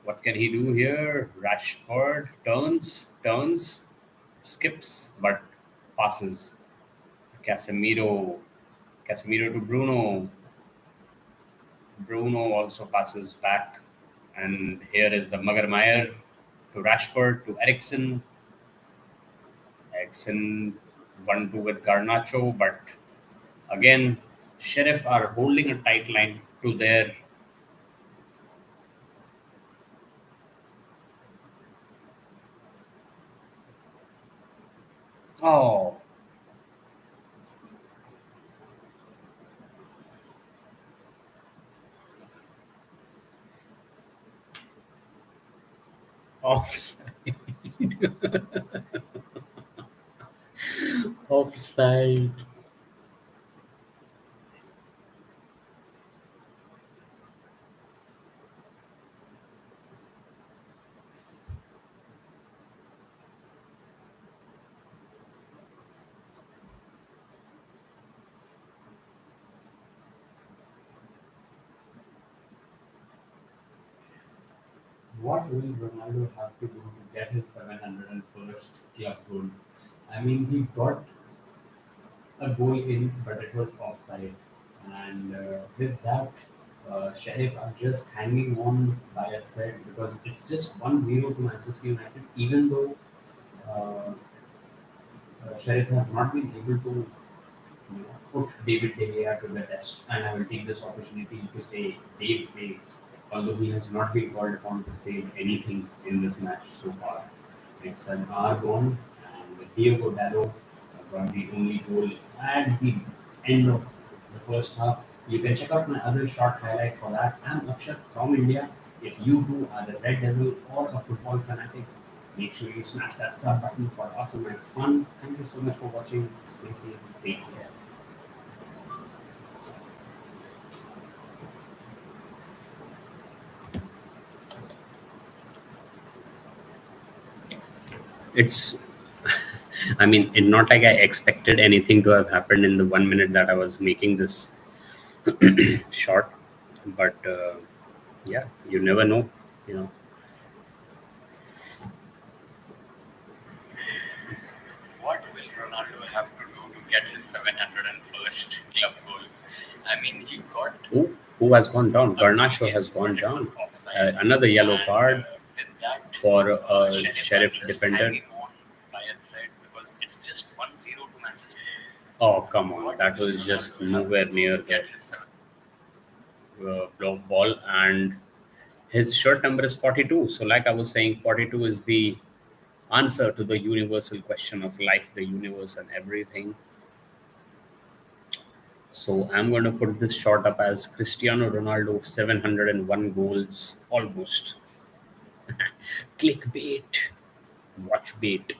What can he do here? Rashford turns, skips, but passes. Casemiro, Casemiro to Bruno. Bruno also passes back. And here is the Maguire to Rashford to Ericsson. Ericsson 1-2 with Garnacho, but again, Sheriff are holding a tight line to their. Oh, offside. Offside. What will Ronaldo have to do to get his 701st club goal? I mean, he got a goal in, but it was offside. And with that, Sheriff are just hanging on by a thread because it's just 1-0 to Manchester United, even though uh, Sheriff has not been able to put David De Gea to the test. And I will take this opportunity to say Dave saved, although he has not been called upon to save anything in this match so far. It's an hour gone, and Diego Dallo got the only goal at the end of the first half. You can check out my other short highlight for that. I'm Akshat from India. If you too are the Red Devil or a football fanatic, make sure you smash that sub button for awesome and fun. Thank you so much for watching. Stay safe. Take care. It's, I mean, it's not like I expected anything to have happened in the 1 minute that I was making this short, but yeah, you never know, you know. What will Ronaldo have to do to get his 701st club goal? I mean, he got. Who has gone down? Garnacho has gone down. Another yellow card for a Sheriff defender. Oh, come on. That was just nowhere near the block ball. And his shirt number is 42. So, like I was saying, 42 is the answer to the universal question of life, the universe, and everything. So, I'm going to put this shot up as Cristiano Ronaldo, 701 goals, almost. Clickbait. Watch bait.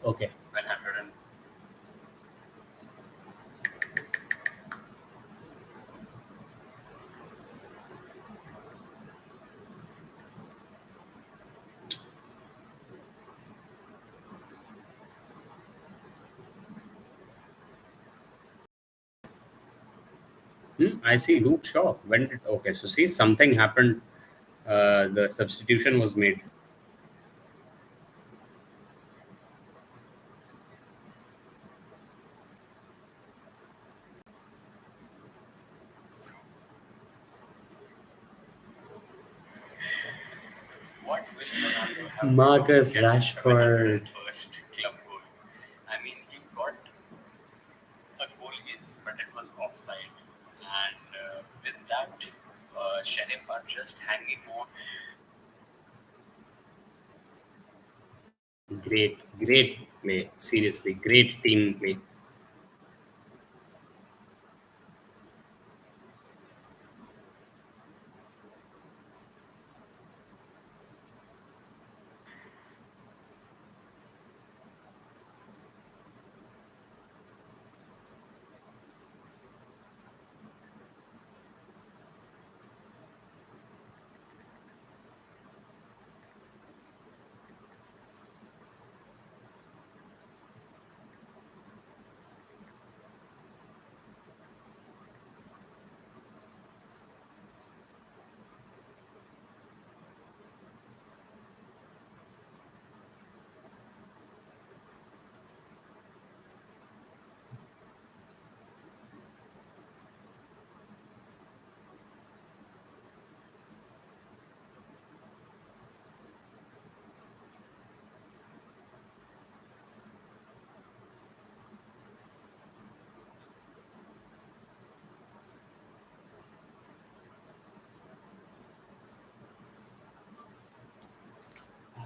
Okay. 100. I see Luke Shaw. When did, okay, so see, something happened. The substitution was made. Marcus Rashford. First club goal. I mean, he got a goal in, but it was offside. And with that, Sheriff are just hanging on. Great play. Seriously, great team play.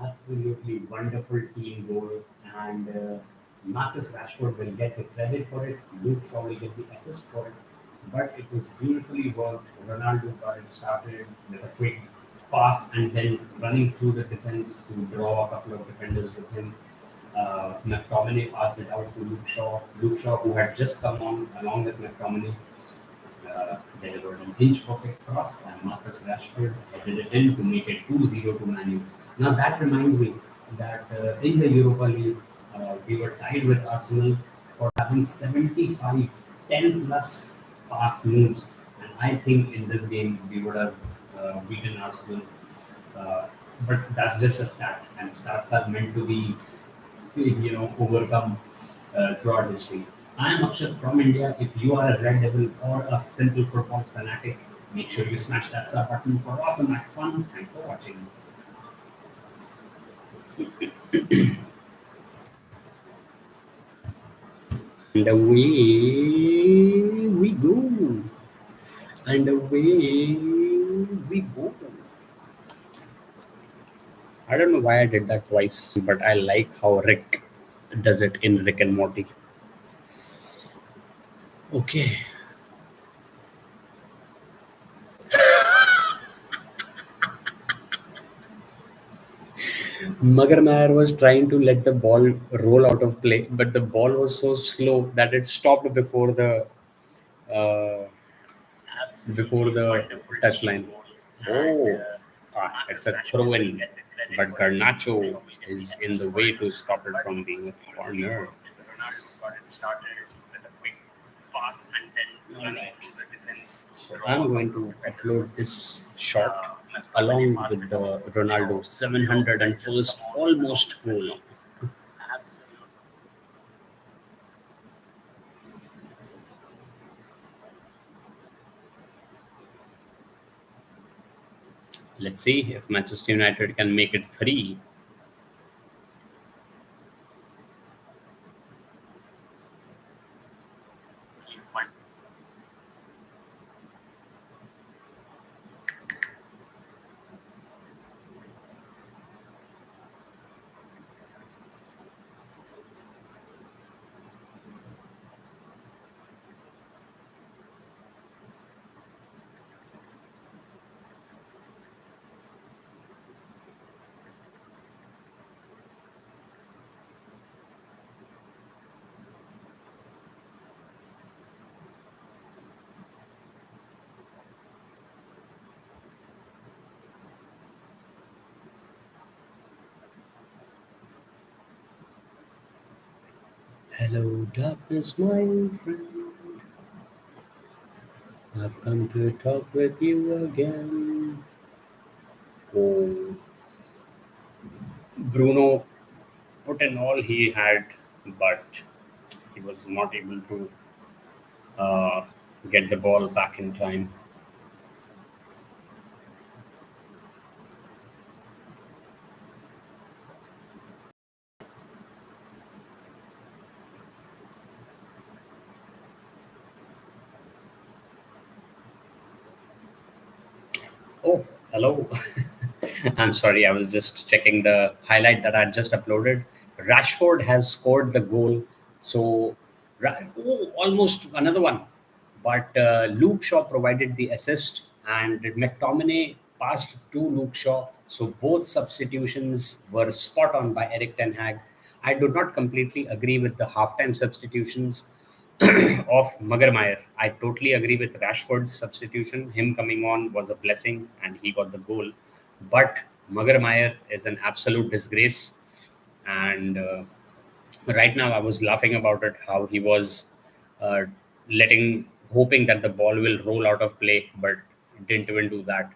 Absolutely wonderful team goal, and Marcus Rashford will get the credit for it. Luke Shaw will get the assist for it. But it was beautifully worked. Ronaldo got it started with a quick pass and then running through the defense to draw a couple of defenders with him. McTominay passed it out to Luke Shaw. Luke Shaw, who had just come on along with McTominay, delivered an inch perfect cross, and Marcus Rashford headed it in to make it 2-0 to Man U. Now that reminds me that in the Europa League, we were tied with Arsenal for having 75 10 plus pass moves, and I think in this game we would have beaten Arsenal. Uh, but that's just a stat, and stats are meant to be overcome throughout history. I am Akshat from India. If you are a Red Devil or a simple football fanatic, make sure you smash that sub button for awesome max fun. Thanks for watching. And away we go. And away we go. I don't know why I did that twice, but I like how Rick does it in Rick and Morty. Okay. Magarmayar was trying to let the ball roll out of play, but the ball was so slow that it stopped uh, before the touchline. Oh, it's a throw in, but Garnacho is in the way to stop it from being a corner. Alright. So I'm going to upload this shot along with the Ronaldo 701st almost goal. Let's see if Manchester United can make it three. Hello, darkness, my old friend. I've come to talk with you again. Oh, Bruno put in all he had, but he was not able to uh, get the ball back in time. Oh, hello. I'm sorry, I was just checking the highlight that I just uploaded. Rashford has scored the goal. So, oh, almost another one. But Luke Shaw provided the assist, and McTominay passed to Luke Shaw. So, both substitutions were spot on by Eric Ten Hag. I do not completely agree with the halftime substitutions of Magarmayr. I totally agree with Rashford's substitution. Him coming on was a blessing and he got the goal. But Magarmayr is an absolute disgrace. And right now, I was laughing about it how he was uh, hoping that the ball will roll out of play, but didn't even do that.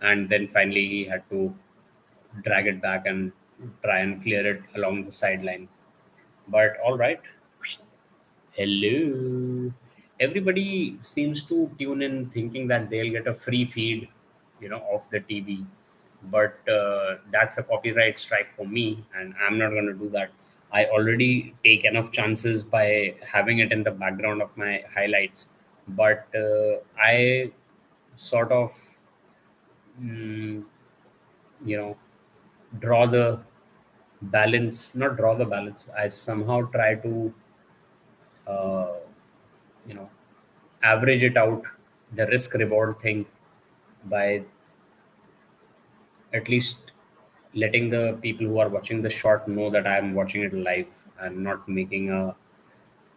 And then finally, he had to drag it back and try and clear it along the sideline. But all right. Hello. Everybody seems to tune in thinking that they'll get a free feed, of the TV. But that's a copyright strike for me, and I'm not going to do that. I already take enough chances by having it in the background of my highlights. But I sort of, mm, you know, draw the balance, not draw the balance. I somehow try to, uh, you know, average it out, the risk reward thing, by at least letting the people who are watching the short know that I am watching it live and not making a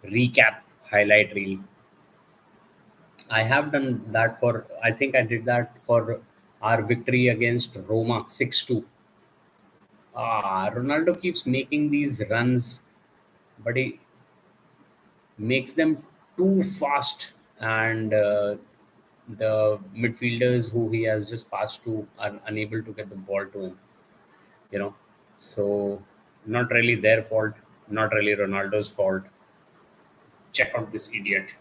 recap highlight reel. I have done that for, I think I did that for our victory against Roma 6-2. Ronaldo keeps making these runs, but he makes them too fast, and the midfielders who he has just passed to are unable to get the ball to him, you know. So, not really their fault, not really Ronaldo's fault. Check out this idiot.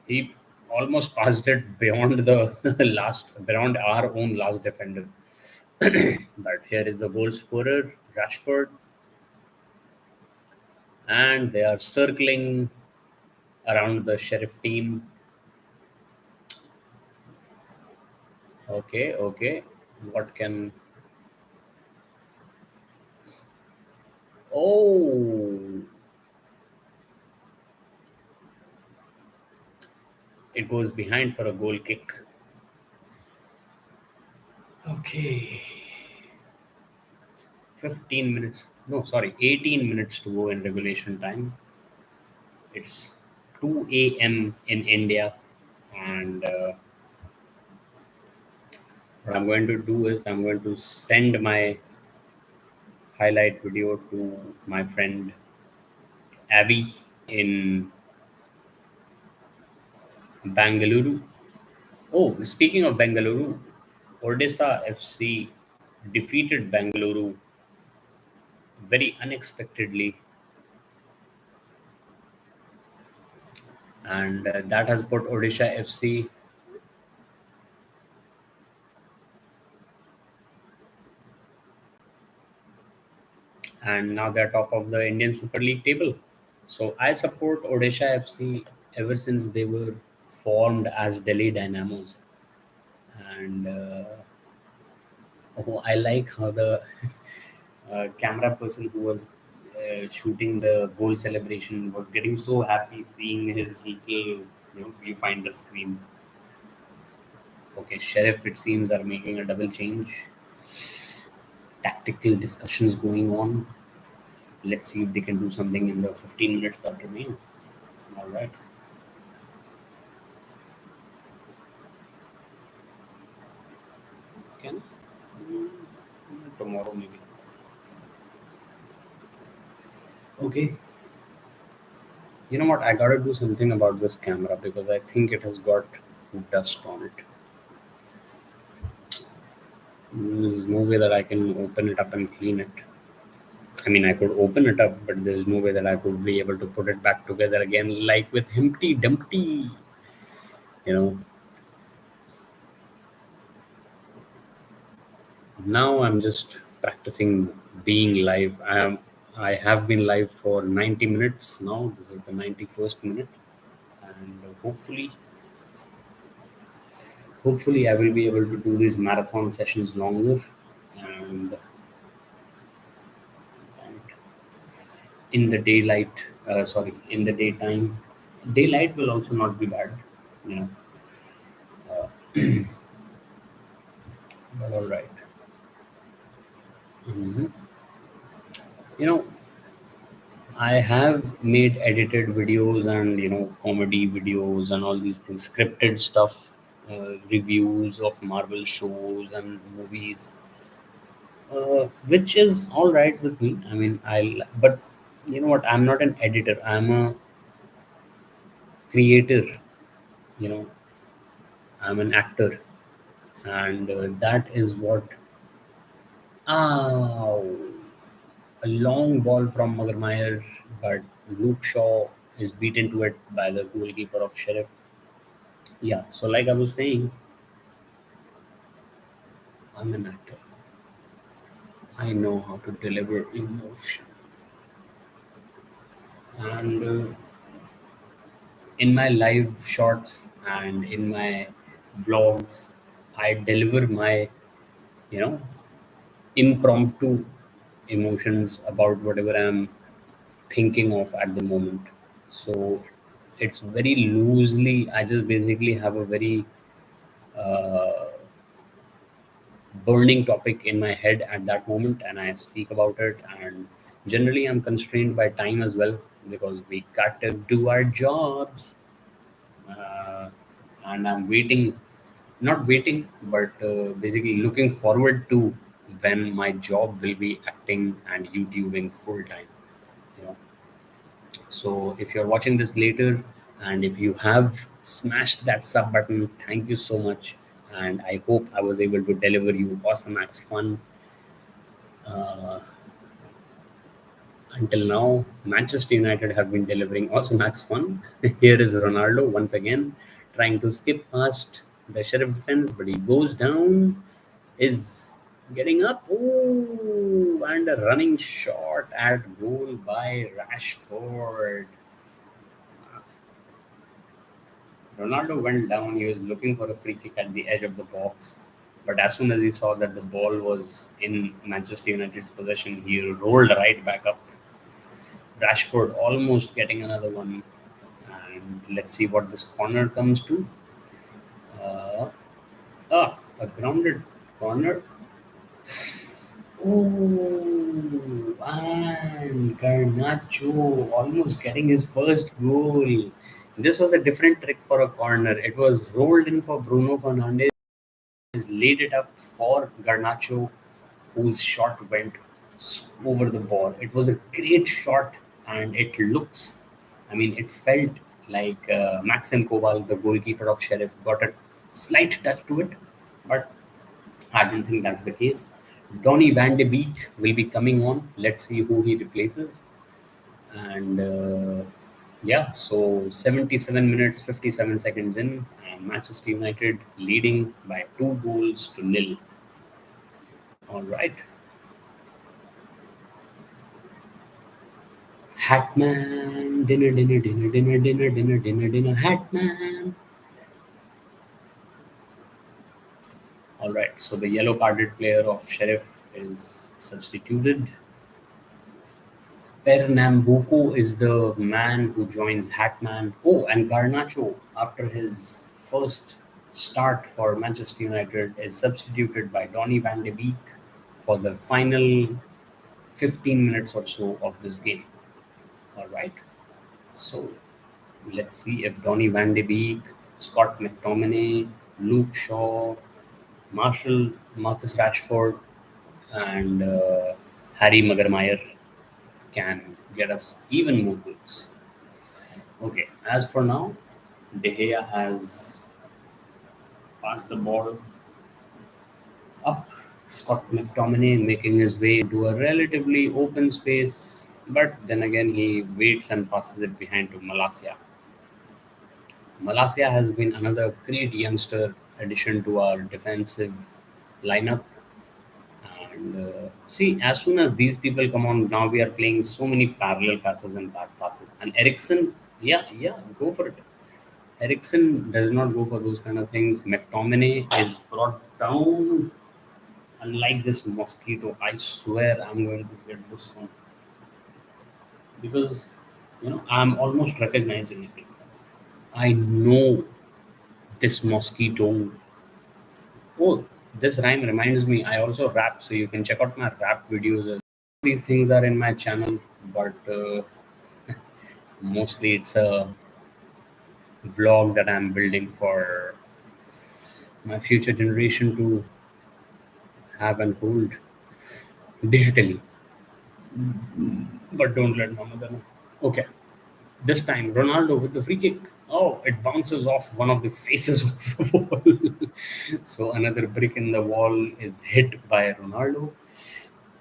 He almost passed it beyond the beyond our own last defender. But here is the goal scorer, Rashford, and they are circling around the Sheriff team. Okay, okay. What can. Oh, it goes behind for a goal kick. Okay. 15 minutes. No, sorry, 18 minutes to go in regulation time. It's 2 a.m. in India. And what I'm going to do is I'm going to send my highlight video to my friend Avi in Bangalore. Oh, speaking of Bangalore, Odisha FC defeated Bangalore very unexpectedly, and that has put Odisha FC, and now they're top of the Indian Super League table. So I support Odisha FC ever since they were formed as Delhi Dynamos, and oh, I like how the camera person who was shooting the goal celebration was getting so happy seeing his little, viewfinder screen. Okay, Sheriff, it seems, are making a double change. Tactical discussions going on. Let's see if they can do something in the 15 minutes that remain. All right. Can tomorrow maybe. Okay. You know what? I gotta do something about this camera because I think it has got dust on it. There's no way that I can open it up and clean it. I mean, I could open it up, but there's no way that I could be able to put it back together again, like with Humpty Dumpty. You know, now I'm just practicing being live. I have been live for 90 minutes now. This is the 91st minute, and hopefully, I will be able to do these marathon sessions longer, and, and in the daylight. Sorry, in the daytime. Daylight will also not be bad, you know. But all right. Mhm. You know, I have made edited videos and, comedy videos and all these things, scripted stuff, reviews of Marvel shows and movies, which is all right with me. I mean, but you know what? I'm not an editor. I'm a creator. You know, I'm an actor, and that is what. Ow! A long ball from Maguire, but Luke Shaw is beaten to it by the goalkeeper of Sheriff. Yeah, so like I was saying, I'm an actor. I know how to deliver emotion. And in my live shots and in my vlogs, I deliver my, you know, impromptu emotions about whatever I'm thinking of at the moment. So it's very loosely, I just basically have a very uh, burning topic in my head at that moment and I speak about it. And generally, I'm constrained by time as well because we got to do our jobs. Uh, and I'm waiting, not waiting, but basically looking forward to when my job will be acting and YouTubing full time. You know, so if you're watching this later and if you have smashed that sub button, thank you so much. And I hope I was able to deliver you awesome acts fun. Uh, until now, Manchester United have been delivering awesome acts fun. Here is Ronaldo once again trying to skip past the Sheriff defense, but he goes down, is getting up. Oh, and a running shot at goal by Rashford. Ronaldo went down. He was looking for a free kick at the edge of the box. But as soon as he saw that the ball was in Manchester United's possession, he rolled right back up. Rashford almost getting another one. And let's see what this corner comes to. Uh, a grounded corner. Oh, and Garnacho almost getting his first goal. This was a different trick for a corner. It was rolled in for Bruno Fernandes, laid it up for Garnacho, whose shot went over the ball. It was a great shot, and it looks, I mean, it felt like Maxim Koval, the goalkeeper of Sheriff, got a slight touch to it, but I don't think that's the case. Donny van de Beek will be coming on. Let's see who he replaces. And yeah, so 77 minutes, 57 seconds in, and Manchester United leading by 2 goals to nil. All right. Hatman, dinner, dinner, dinner, dinner, dinner, dinner, dinner, dinner, Hatman. All right, so the yellow carded player of Sheriff is substituted. Pernambuco is the man who joins Hatman. Oh, and Garnacho, after his first start for Manchester United, is substituted by Donny van de Beek for the final 15 minutes or so of this game. All right, so let's see if Donny van de Beek, Scott McTominay, Luke Shaw, Marcus Rashford, and Harry Maguire can get us even more goals. Okay, as for now, De Gea has passed the ball up. Scott McTominay making his way into a relatively open space, but then again he waits and passes it behind to Malasia. Malasia has been another great youngster addition to our defensive lineup. And see, as soon as these people come on, now we are playing so many parallel passes and back passes. And Ericsson, yeah, yeah, go for it. Ericsson does not go for those kind of things. McTominay is brought down. Unlike this mosquito, I swear I'm going to get this one because I'm almost recognizing it. I know this mosquito. Oh, this rhyme reminds me. I also rap, so you can check out my rap videos. These things are in my channel, but mostly it's a vlog that I'm building for my future generation to have and hold digitally. But don't let my mother know. Okay. This time, Ronaldo with the free kick. Oh, it bounces off one of the faces of the wall. So another brick in the wall is hit by Ronaldo.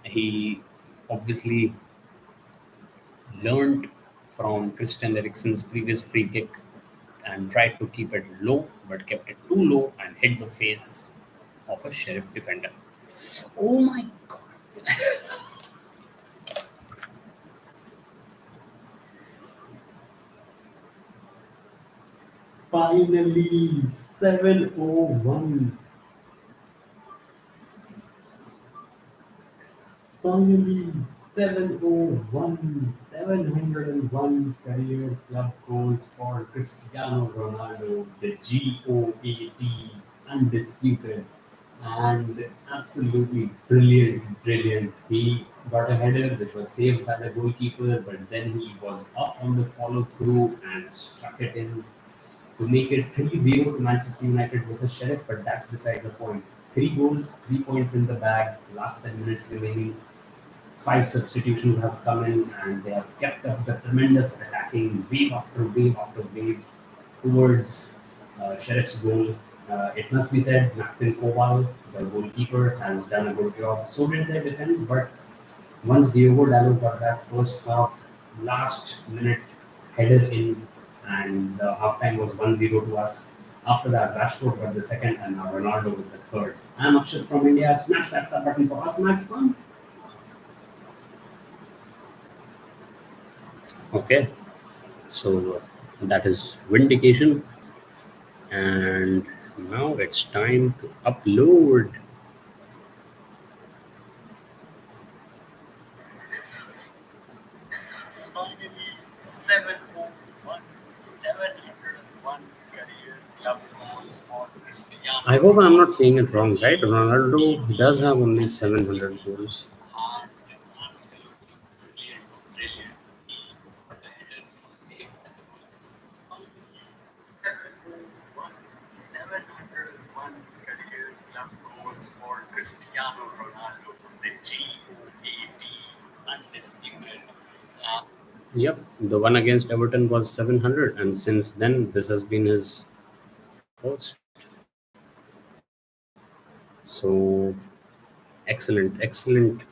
He obviously learned from Christian Eriksen's previous free kick and tried to keep it low, but kept it too low and hit the face of a Sheriff defender. Oh my god. Finally, 701. Finally, 701, 701 career club goals for Cristiano Ronaldo, the GOAT, undisputed, and absolutely brilliant, brilliant. He got a header which was saved by the goalkeeper, but then he was up on the follow through and struck it in to make it 3-0 to Manchester United versus Sheriff, but that's beside the point. Three goals, 3 points in the bag, last 10 minutes remaining. Five substitutions have come in and they have kept up the tremendous attacking wave after wave towards Sheriff's goal. It must be said, Maxim Koval, the goalkeeper, has done a good job. So did their defense, but once Diogo Dalot got that first half, last minute header in, and the halftime was 1-0 to us. After that, Rashford got the second, and now Ronaldo with the third. I'm Akshat from India. Smash that sub button for us, Max. Fun. Okay, so that is vindication, and now it's time to upload. Finally, 701, 701 career club goals for Cristiano. I hope I'm not saying it wrong, right? Ronaldo does have only 700 goals. And absolutely brilliant, brilliant. He got the header, saved by the goal. 701, 701 career club goals for Cristiano Ronaldo, the GOAT, undisputed. Yep, the one against Everton was 700, and since then, this has been his first. So, excellent, excellent.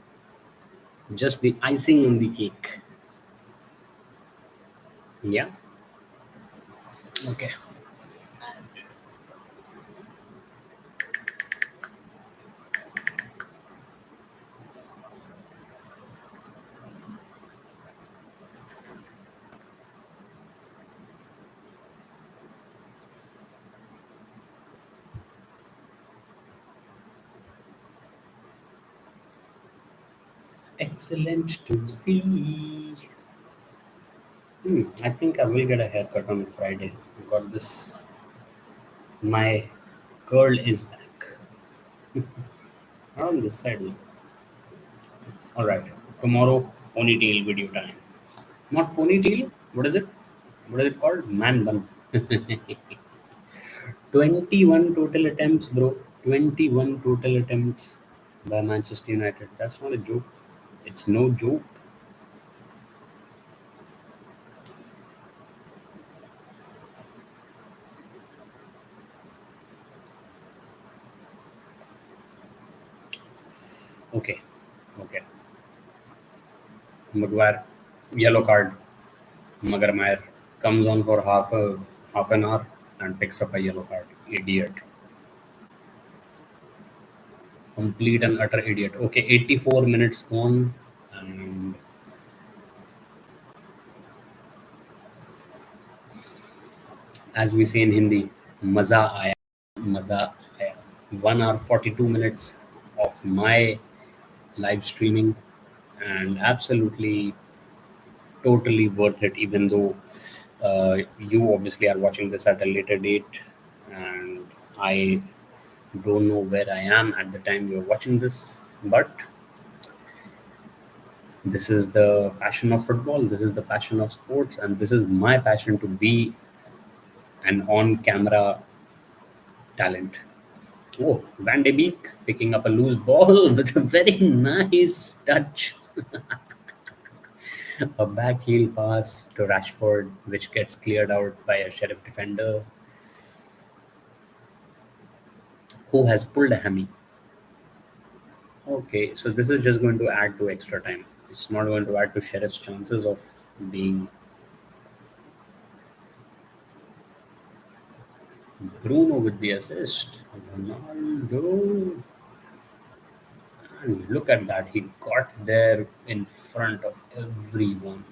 Just the icing on the cake. Yeah, okay. Excellent to see. I think I will get a haircut on Friday. I got this. My curl is back. Not on this side. All right. Tomorrow, ponytail video time. Not ponytail. What is it? What is it called? Man bun. 21 total attempts, bro. 21 total attempts by Manchester United. That's not a joke. It's no joke. Okay. Okay. Maguire, yellow card. Magarmayer comes on for half an hour and picks up a yellow card. Idiot. Complete and utter idiot. Okay, 84 minutes gone, and as we say in Hindi, maza aaya, maza aaya. 1 hour 42 minutes of my live streaming, and absolutely totally worth it. Even though you obviously are watching this at a later date, and I don't know where I am at the time you're watching this, but this is the passion of football, this is the passion of sports, and this is my passion to be an on camera talent. Oh, Van de Beek picking up a loose ball with a very nice touch. A back heel pass to Rashford, which gets cleared out by a Sheriff defender who has pulled a hammy. Okay, so this is just going to add to extra time. It's not going to add to Sheriff's chances of being Bruno with the assist. Ronaldo. And look at that. He got there in front of everyone.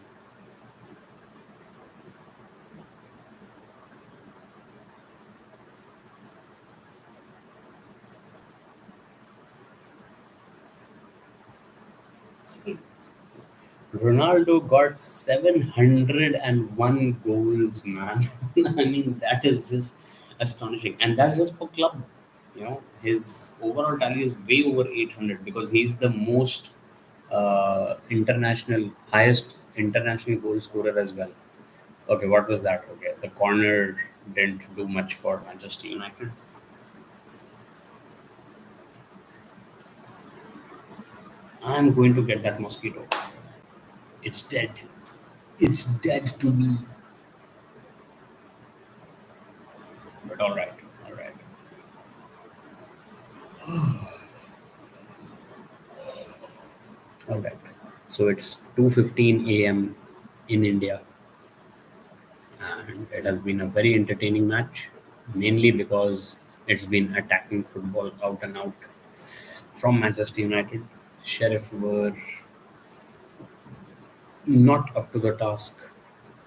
Ronaldo got 701 goals, man. I mean, that is just astonishing. And that's just for club. His overall tally is way over 800 because he's the most highest international goal scorer as well. Okay, what was that? Okay, the corner didn't do much for Manchester United. I'm going to get that mosquito. It's dead. It's dead to me. But all right, all right. All right. So it's 2:15 a.m. in India, and it has been a very entertaining match, mainly because it's been attacking football out and out from Manchester United. Sheriff were not up to the task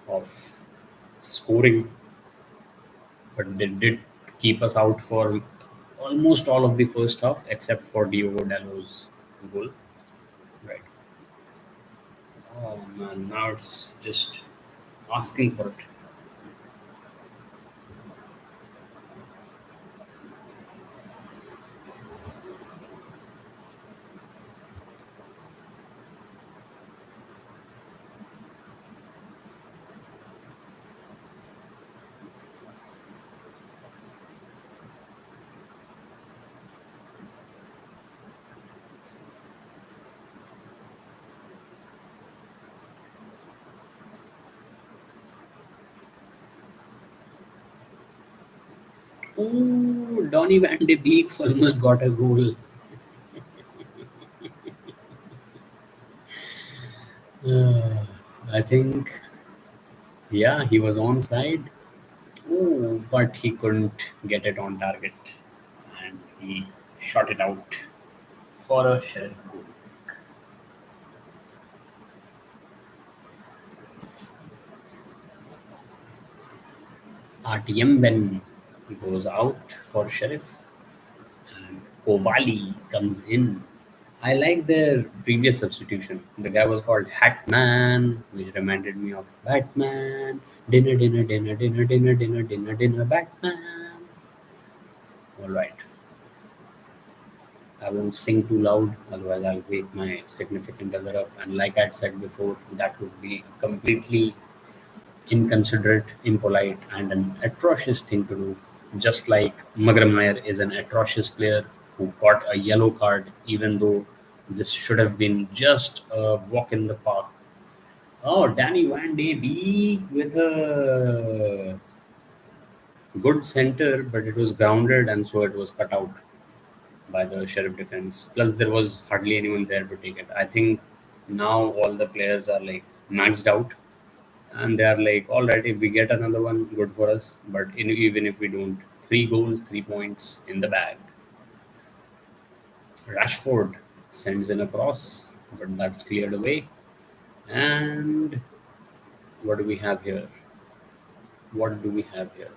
of scoring, but they did keep us out for almost all of the first half, except for Diogo Dallo's goal. Right. Oh man, now it's just asking for it. Oh, Donny Van de Beek almost got a goal. Uh, I think, yeah, he was onside. Oh, but he couldn't get it on target, and he shot it out for a sheriff goal. RTM then goes out for sheriff, and Kovali comes in. I like their previous substitution. The guy was called Hackman, which reminded me of Batman. Dinner, dinner, dinner, dinner, dinner, dinner, dinner, dinner, Batman. All right. I won't sing too loud, otherwise I'll wake my significant other up. And like I said before, that would be completely inconsiderate, impolite, and an atrocious thing to do. Just like Magrameyer is an atrocious player who got a yellow card, even though this should have been just a walk in the park. Oh, Danny Van De Beek with a good center, but it was grounded, and so it was cut out by the sheriff defense. Plus, there was hardly anyone there to take it. I think now all the players are like maxed out, and they are like, all right, if we get another one, good for us. But even if we don't, 3 goals, 3 points in the bag. Rashford sends in a cross, but that's cleared away. And what do we have here? What do we have here?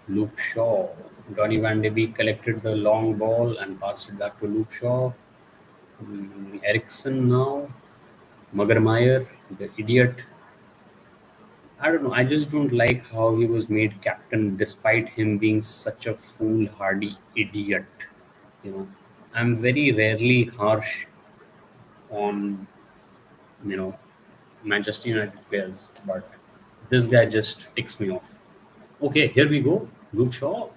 Luke Shaw. Donny Van de Beek collected the long ball and passed it back to Luke Shaw. Ericsson now. Magermeyer, the idiot. I don't know. I just don't like how he was made captain despite him being such a foolhardy idiot. You know, I'm very rarely harsh on, you know, Manchester United players, but this guy just ticks me off. Okay, here we go. Luke Shaw.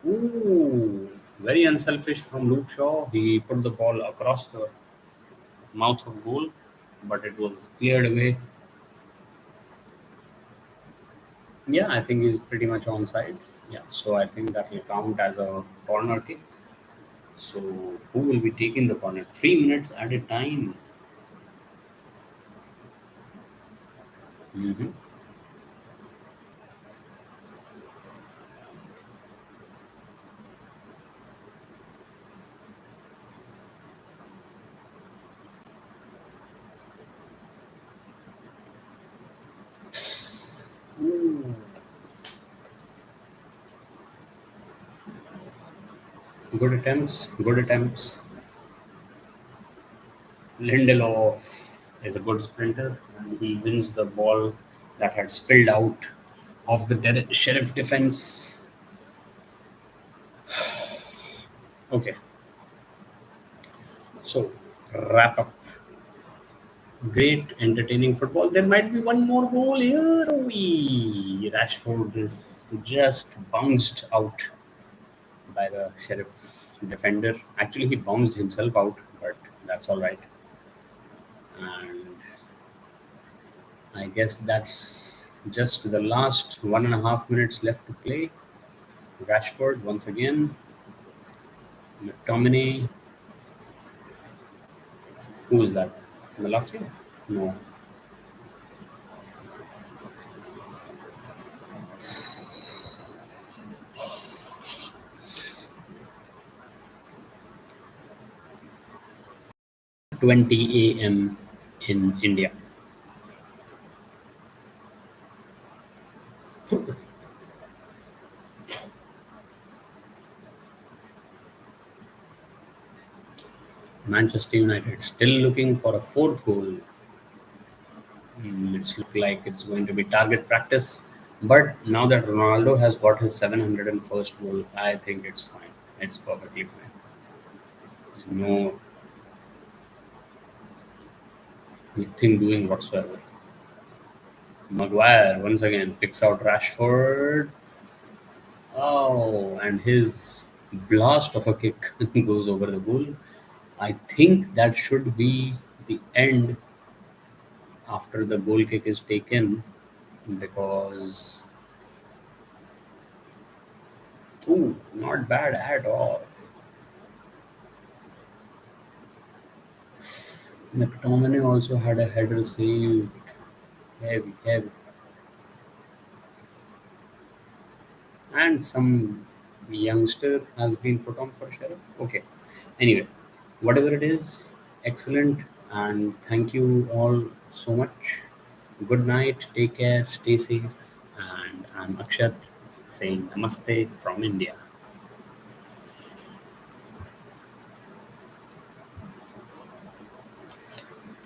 Ooh, very unselfish from Luke Shaw. He put the ball across the mouth of goal, but it was cleared away. Yeah, I think he's pretty much onside. Yeah, so I think that will count as a corner kick. So who will be taking the corner? 3 minutes at a time. Hmm. Ooh, good attempts. Good attempts. Lindelof is a good sprinter, and he wins the ball that had spilled out of the Sheriff defense. Okay, so wrap up. Great, entertaining football. There might be one more goal here. Wee. Rashford is just bounced out by the Sheriff defender. Actually, he bounced himself out, but that's all right. And I guess that's just the last 1.5 minutes left to play. Rashford once again. McTominay. Who is that? The last game? No. 20 a.m. in India. Manchester United still looking for a fourth goal. It's look like it's going to be target practice. But now that Ronaldo has got his 701st goal, I think it's fine. It's perfectly fine. No nothing doing whatsoever. Maguire once again picks out Rashford. Oh, and his blast of a kick goes over the goal. I think that should be the end after the goal kick is taken because, ooh, not bad at all. McTominay also had a header saved. Heavy, heavy. And some youngster has been put on for Sheriff. Okay. Anyway, whatever it is, excellent. And thank you all so much. Good night. Take care. Stay safe. And I'm Akshat saying Namaste from India.